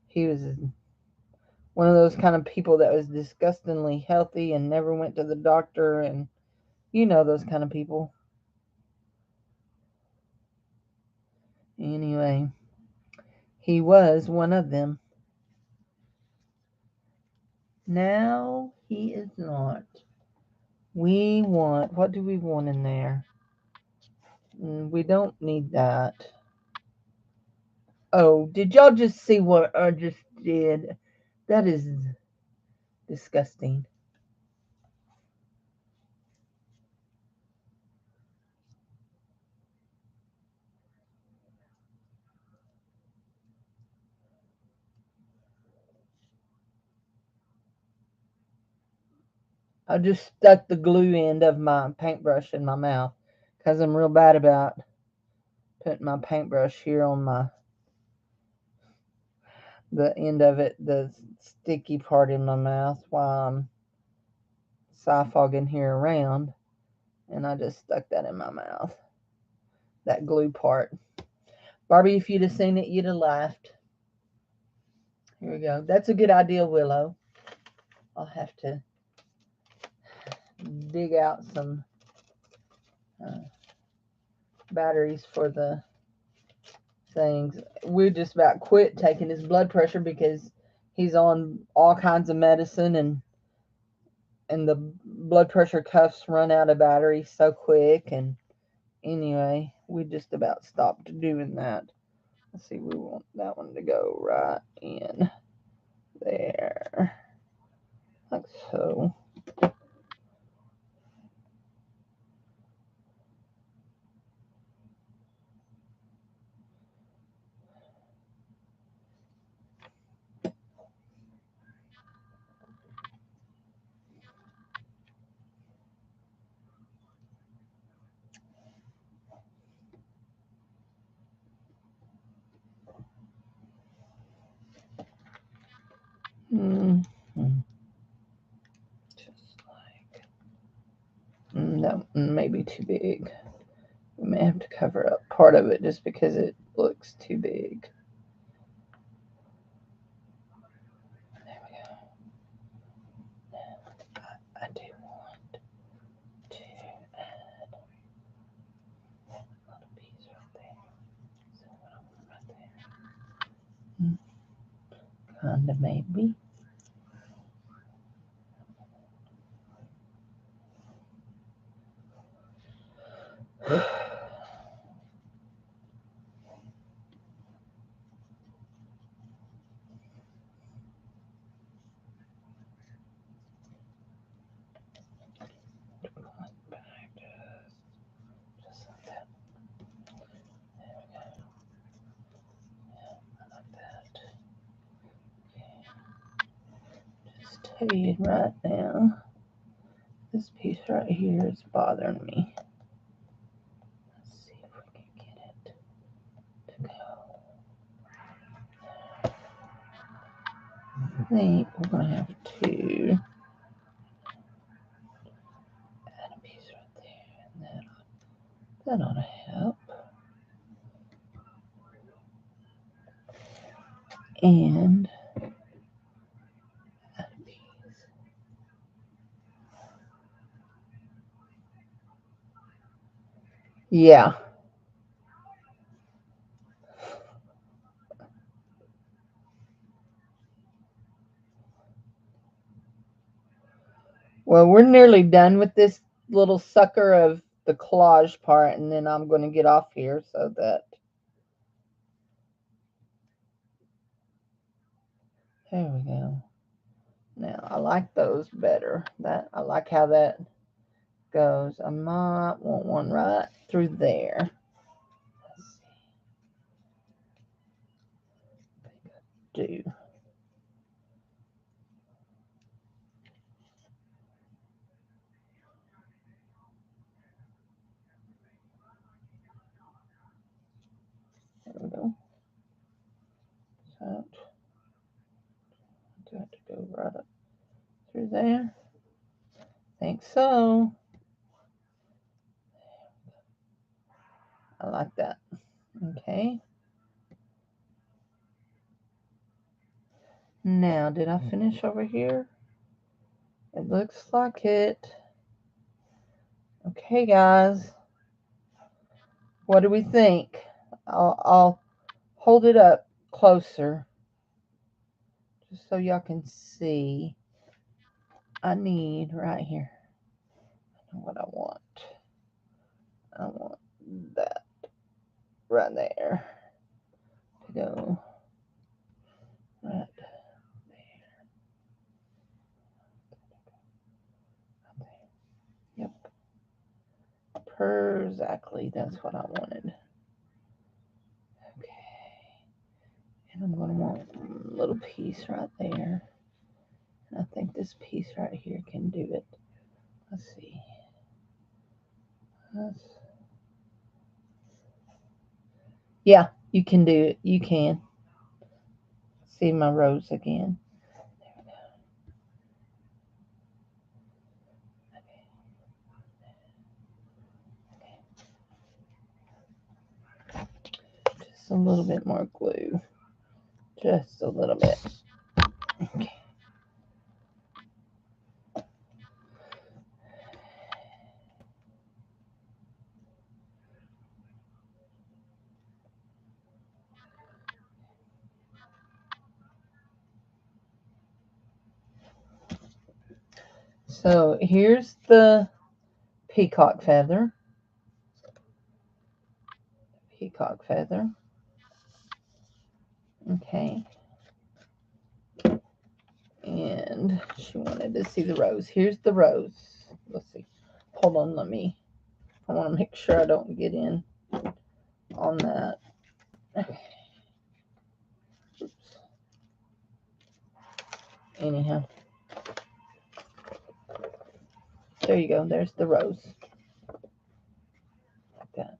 he was one of those kind of people that was disgustingly healthy and never went to the doctor, and you know those kind of people. Anyway, he was one of them. Now he is not. What do we want in there? We don't need that. Oh, did y'all just see what I just did? That is disgusting. I just stuck the glue end of my paintbrush in my mouth because I'm real bad about putting my paintbrush here on the end of it, the sticky part in my mouth while I'm siphogging here around, and I just stuck that in my mouth. That glue part. Barbie, if you'd have seen it, you'd have laughed. Here we go. That's a good idea, Willow. I'll have to dig out some batteries for the things. We just about quit taking his blood pressure because he's on all kinds of medicine, and the blood pressure cuffs run out of battery so quick. And anyway, we just about stopped doing that. Let's see, we want that one to go right in there, like so. Just like, no, maybe too big. We may have to cover up part of it just because it looks too big. There we go. Now, I do want to add a little piece right there. So what I want right there. Kinda maybe. paid right now. This piece right here is bothering me. Let's see if we can get it to go. I think we're going to have to add a piece right there, and that ought to help. And add a piece. Yeah. Well, we're nearly done with this little sucker of the collage part, and then I'm going to get off here so that there we go. Now I like those better. I like how that goes. I might want one right through there. Let's see. I think I do. There we go. So do I have to go right up through there? I think so. I like that. Okay. Now, did I finish over here? It looks like it. Okay, guys. What do we think? I'll hold it up closer just so y'all can see. I need right here. I know what I want. I want that right there to go right there. Yep. Exactly. That's what I wanted. Okay. And I'm going to want a little piece right there. And I think this piece right here can do it. Let's see. Yeah, you can do it. You can. See my rose again. There we go. Okay. Just a little bit more glue. Just a little bit. Okay. So here's the peacock feather. Peacock feather. Okay. And she wanted to see the rose. Here's the rose. Let's see. Hold on, I want to make sure I don't get in on that. Okay. Oops. Anyhow. There you go. There's the rose. Like that.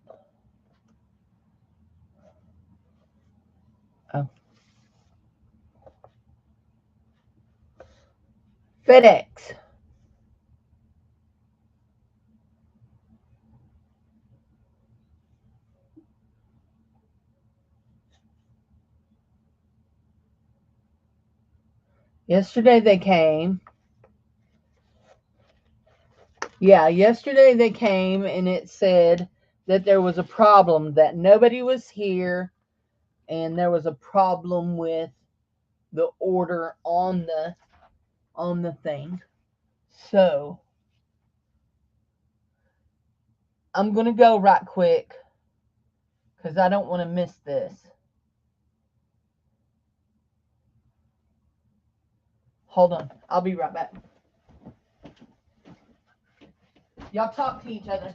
Oh. FedEx. Yesterday they came. Yeah, yesterday they came and it said that there was a problem, that nobody was here, and there was a problem with the order on the thing. So I'm gonna go right quick because I don't want to miss this. Hold on, I'll be right back. Y'all talk to each other.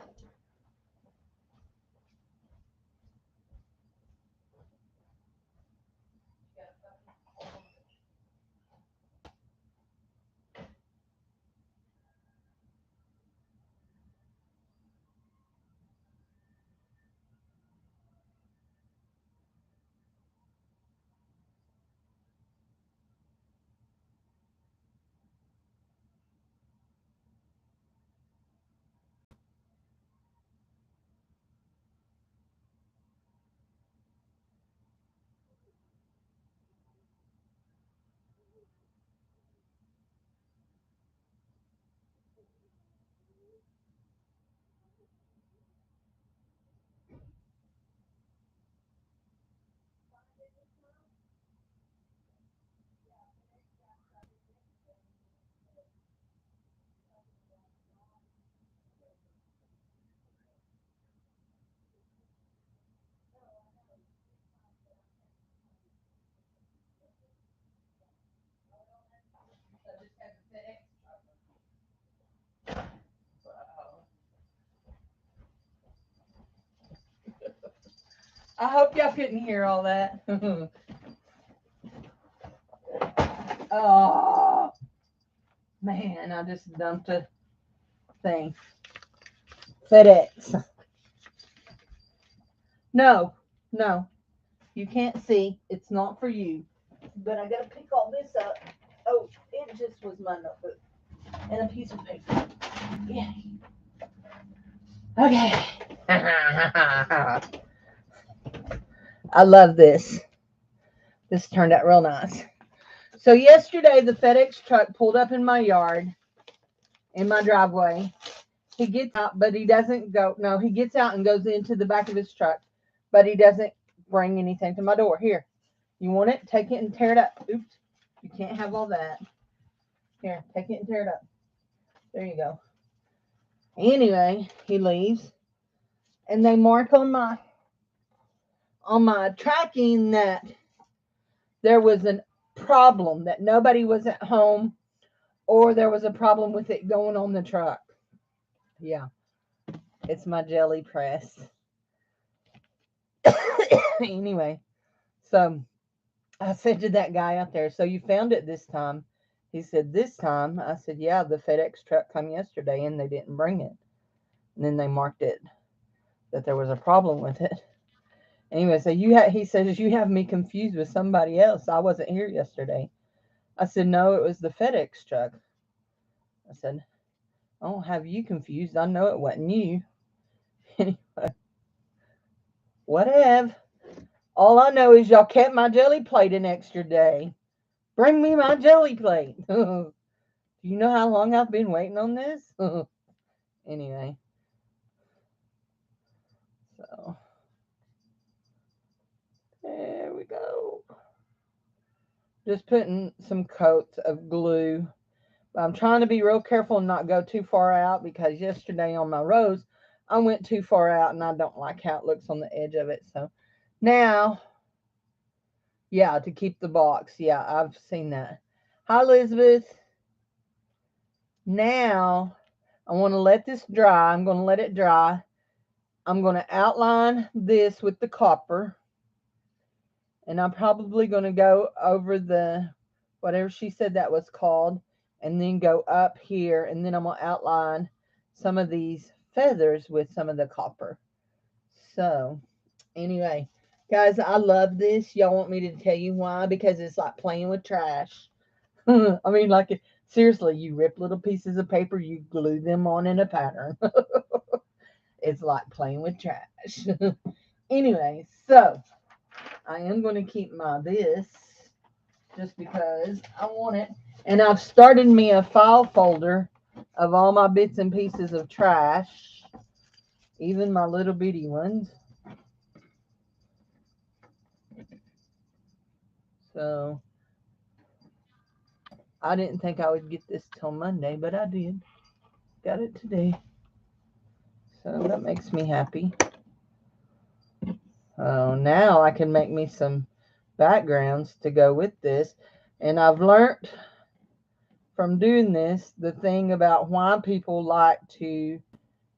I hope y'all couldn't hear all that. Oh, man, I just dumped a thing. FedEx. No, no, you can't see. It's not for you. But I gotta pick all this up. Oh, it just was my notebook and a piece of paper. Yeah. Okay. I love this. This turned out real nice. So yesterday, the FedEx truck pulled up in my yard, in my driveway. He gets out, but he doesn't go. No, he gets out and goes into the back of his truck, but he doesn't bring anything to my door. Here, you want it? Take it and tear it up. Oops, you can't have all that. Here, take it and tear it up. There you go. Anyway, he leaves, and they mark on my tracking that there was a problem, that nobody was at home, or there was a problem with it going on the truck. Yeah, it's my jelly press. Anyway, so I said to that guy out there, so you found it this time? He said, this time? I said, yeah, the FedEx truck come yesterday and they didn't bring it. And then they marked it that there was a problem with it. Anyway, so he says, you have me confused with somebody else. I wasn't here yesterday. I said, no, it was the FedEx truck. I said, I don't have you confused. I know it wasn't you. Anyway, whatever. All I know is y'all kept my jelly plate an extra day. Bring me my jelly plate. Do you know how long I've been waiting on this? Anyway. So, there we go. Just putting some coats of glue. I'm trying to be real careful and not go too far out, because yesterday on my rose, I went too far out and I don't like how it looks on the edge of it. So now, yeah, to keep the box. Yeah, I've seen that. Hi, Elizabeth. Now, I want to let this dry. I'm going to let it dry. I'm going to outline this with the copper. And I'm probably going to go over the, whatever she said that was called, and then go up here. And then I'm going to outline some of these feathers with some of the copper. So, anyway, guys, I love this. Y'all want me to tell you why? Because it's like playing with trash. I mean, like, seriously, you rip little pieces of paper, you glue them on in a pattern. It's like playing with trash. Anyway, so I am going to keep my this just because I want it. And I've started me a file folder of all my bits and pieces of trash, even my little bitty ones. So I didn't think I would get this till Monday, but I did. Got it today. So that makes me happy. Oh, now I can make me some backgrounds to go with this. And I've learned from doing this the thing about why people like to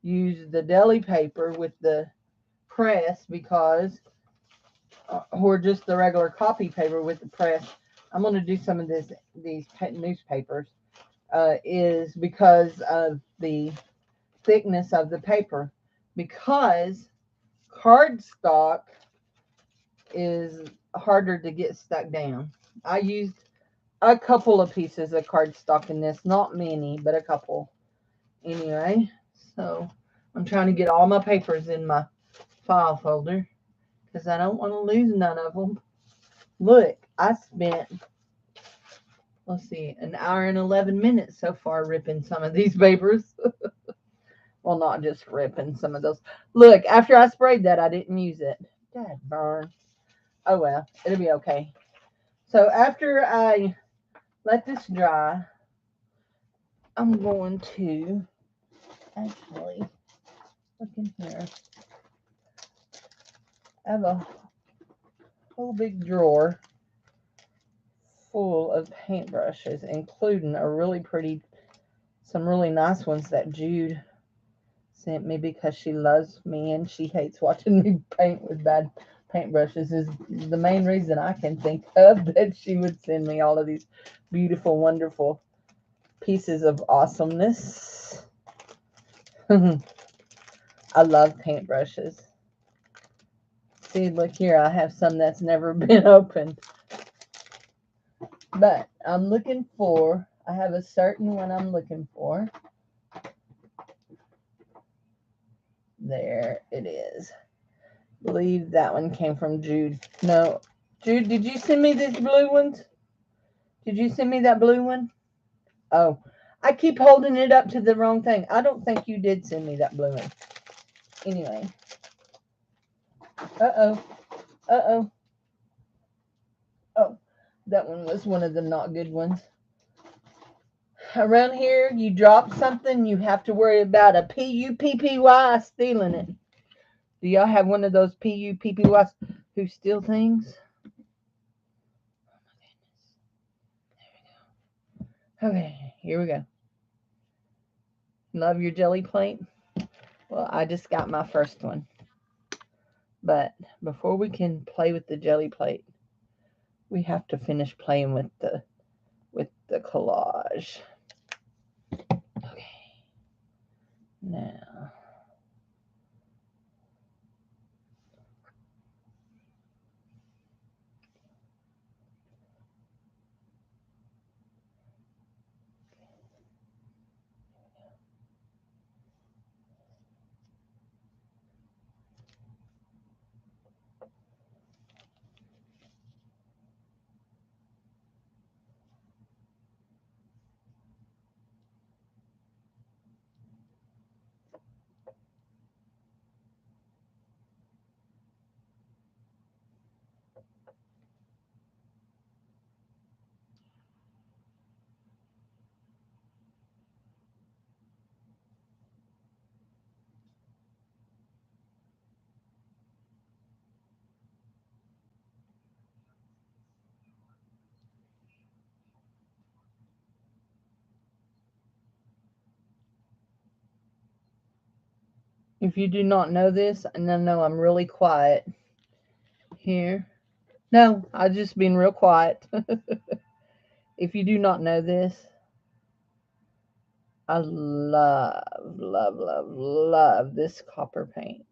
use the deli paper with the press, because, or just the regular copy paper with the press. I'm going to do some of these newspapers, is because of the thickness of the paper, because cardstock is harder to get stuck down. I used a couple of pieces of cardstock in this, not many, but a couple. Anyway, so I'm trying to get all my papers in my file folder because I don't want to lose none of them. Look, I spent, let's see, an hour and 11 minutes so far ripping some of these papers. Well, not just ripping some of those. Look, after I sprayed that, I didn't use it. Dad burn. Oh, well, it'll be okay. So after I let this dry, I'm going to actually look in here. I have a whole big drawer full of paintbrushes, including a really pretty, some really nice ones that Jude sent me because she loves me and she hates watching me paint with bad paintbrushes is the main reason I can think of that she would send me all of these beautiful, wonderful pieces of awesomeness. I love paintbrushes. See, look here, I have some that's never been opened. But I'm looking for, I have a certain one I'm looking for. There it is. I believe that one came from Jude. No, Jude, did you send me these blue ones? Did you send me that blue one? Oh, I keep holding it up to the wrong thing. I don't think you did send me that blue one. Anyway. Uh-oh. Uh-oh. Oh, that one was one of the not good ones. Around here, you drop something, you have to worry about a P-U-P-P-Y stealing it. Do y'all have one of those P-U-P-P-Ys who steal things? Okay, here we go. Love your jelly plate? Well, I just got my first one. But before we can play with the jelly plate, we have to finish playing with the collage. Okay. Now, if you do not know this, and I know I'm really quiet here. No, I've just been real quiet. If you do not know this, I love, love, love, love this copper paint.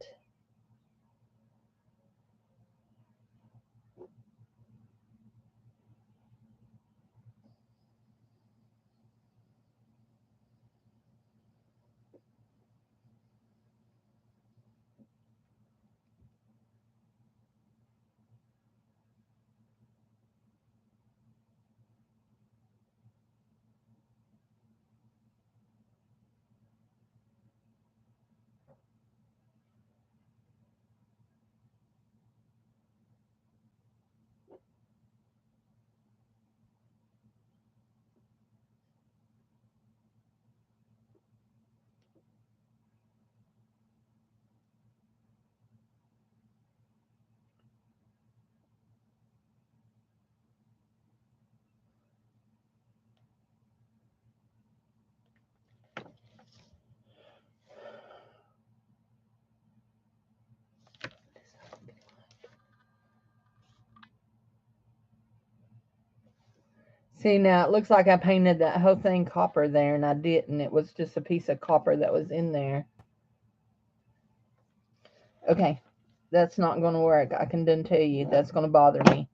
See, now it looks like I painted that whole thing copper there, and I didn't. It was just a piece of copper that was in there. Okay, that's not going to work. I can done tell you that's going to bother me.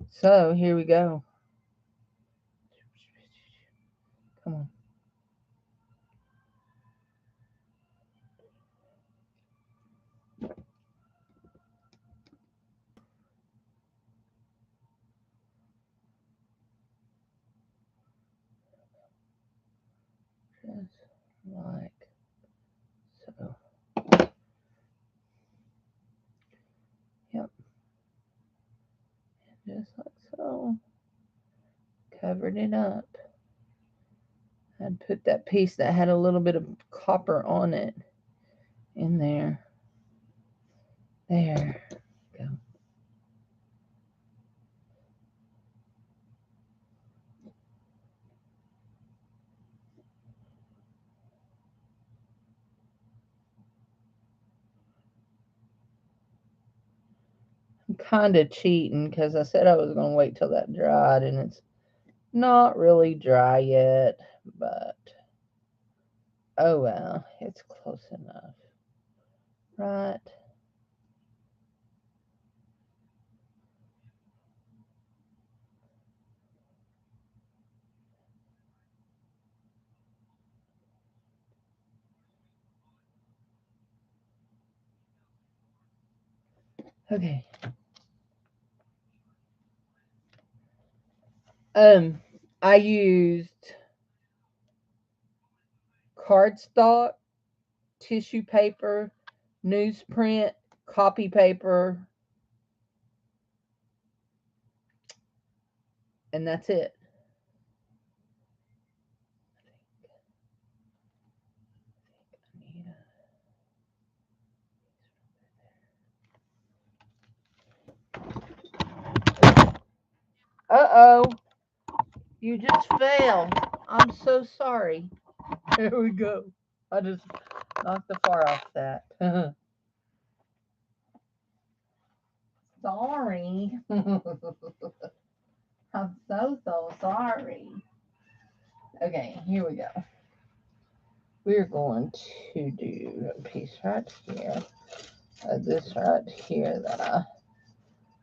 So here we go. Come on. Just like so. Yep. Just like so. Covered it up. I'd put that piece that had a little bit of copper on it in there. There. Go. kind of cheating because I said I was going to wait till that dried, and it's not really dry yet, but oh well, it's close enough, right? Okay. I used cardstock, tissue paper, newsprint, copy paper, and that's it. Uh-oh, you just fell. I'm so sorry. There we go. I just knocked the far off that. Sorry. I'm so sorry. Okay, here we go. We're going to do a piece right here. This right here that I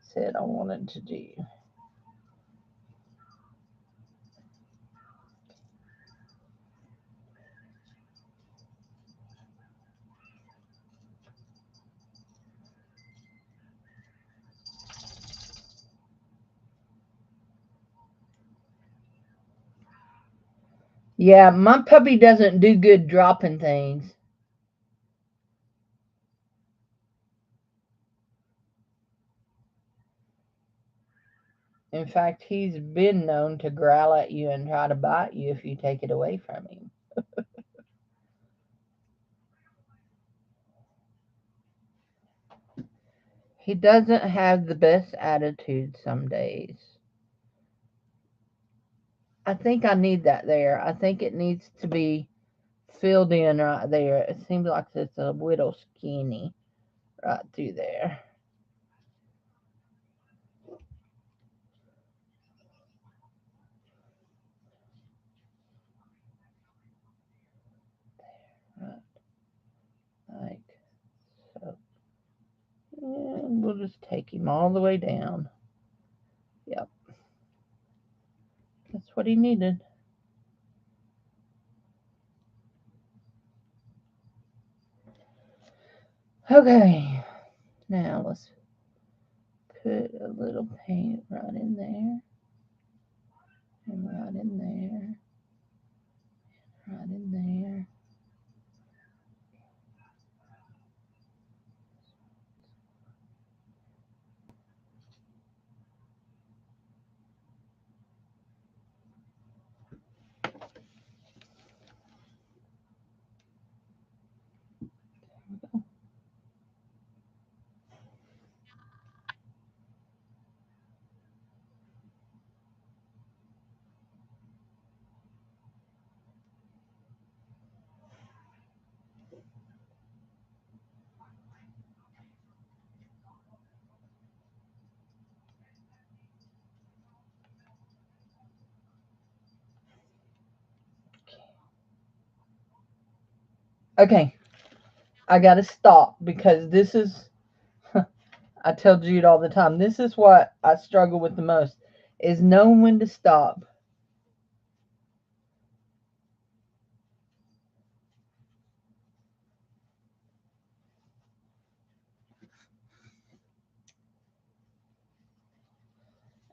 said I wanted to do. Yeah, my puppy doesn't do good dropping things. In fact, he's been known to growl at you and try to bite you if you take it away from him. He doesn't have the best attitude some days. I think I need that there. I think it needs to be filled in right there. It seems like it's a little skinny right through there. Right, like so. And we'll just take him all the way down. Yep, that's what he needed. Okay, now let's put a little paint right in there, and right in there, right in there. Okay, I gotta stop because this is, I tell Jude all the time, this is what I struggle with the most, is knowing when to stop.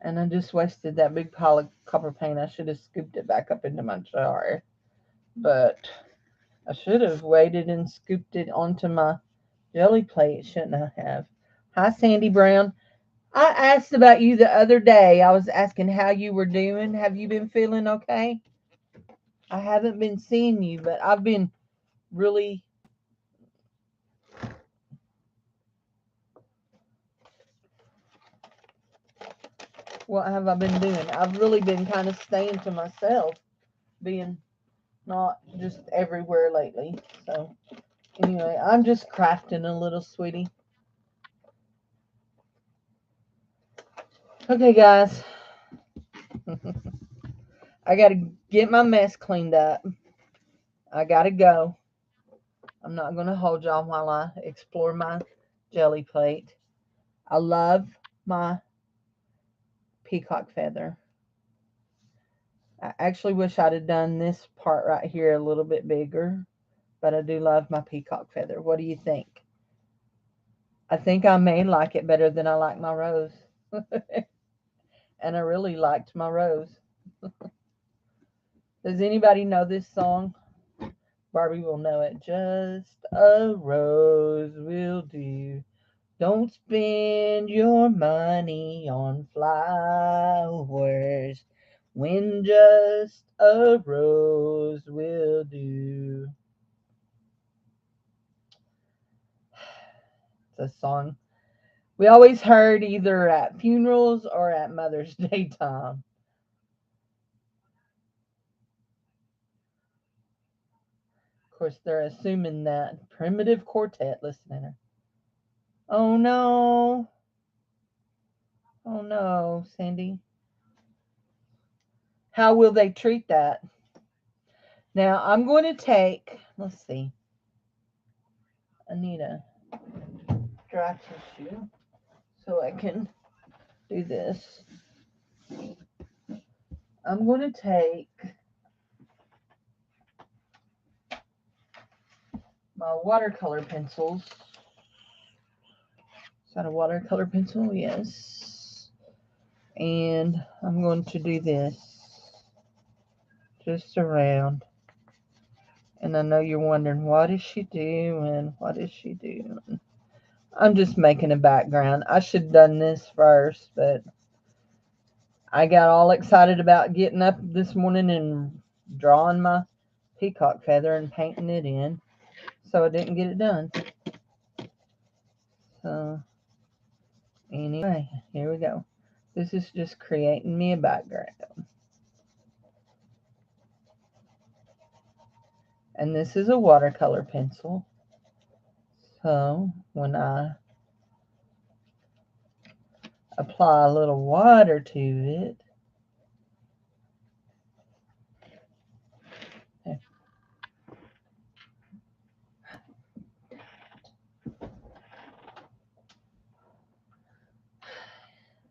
And I just wasted that big pile of copper paint. I should have scooped it back up into my jar. But I should have waited and scooped it onto my jelly plate, shouldn't I have? Hi, Sandy Brown. I asked about you the other day. I was asking how you were doing. Have you been feeling okay? I haven't been seeing you, but I've been really. What have I been doing? I've really been kind of staying to myself, being not just everywhere lately. So, anyway, I'm just crafting a little, sweetie. Okay, guys. I got to get my mess cleaned up. I got to go. I'm not going to hold y'all while I explore my jelly plate. I love my peacock feather. I actually wish I'd have done this part right here a little bit bigger, but I do love my peacock feather. What do you think? I think I may like it better than I like my rose. And I really liked my rose. Does anybody know this song? Barbie will know it. Just a rose will do. Don't spend your money on flowers when just a rose will do. It's a song we always heard either at funerals or at Mother's Day time. Of course, they're assuming that primitive quartet listener. Oh no. Oh no, Cindy. How will they treat that? Now, I'm going to take, let's see. I need a dry tissue so I can do this. I'm going to take my watercolor pencils. Is that a watercolor pencil? Yes. And I'm going to do this just around. And I know you're wondering, what is she doing? What is she doing? I'm just making a background. I should have done this first, but I got all excited about getting up this morning and drawing my peacock feather and painting it in, so I didn't get it done. So anyway, here we go. This is just creating me a background. And this is a watercolor pencil. So when I apply a little water to it,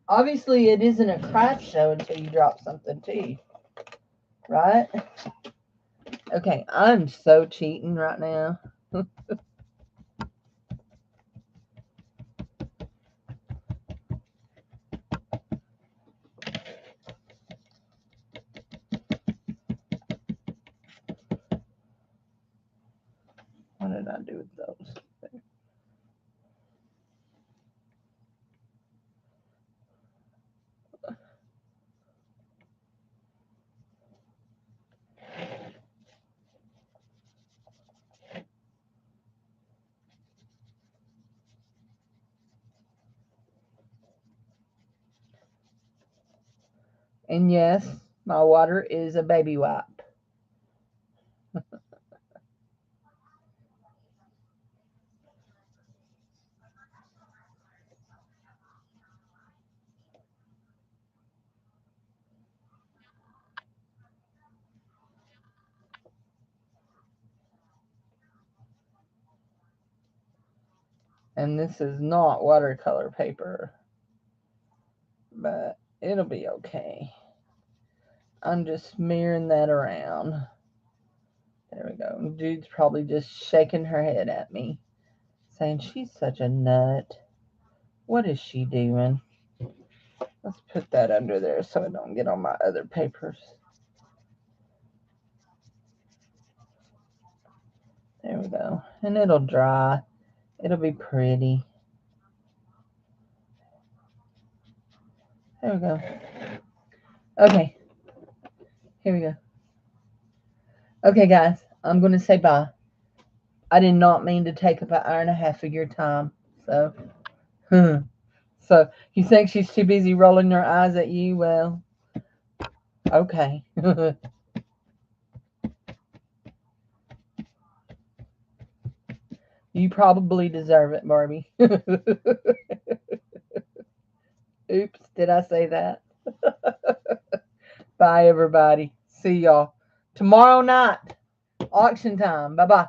obviously it isn't a craft show until you drop something too, right? Okay, I'm so cheating right now. What did I do with those? And yes, my water is a baby wipe. And this is not watercolor paper, but it'll be okay. I'm just smearing that around. There we go. Dude's probably just shaking her head at me, saying she's such a nut. What is she doing? Let's put that under there so it don't get on my other papers. There we go. And it'll dry. It'll be pretty. There we go. Okay. Here we go. Okay, guys. I'm going to say bye. I did not mean to take up an hour and a half of your time. So, so you think she's too busy rolling her eyes at you? Well, okay. You probably deserve it, Barbie. Oops, did I say that? Bye, everybody. See y'all tomorrow night. Auction time. Bye-bye.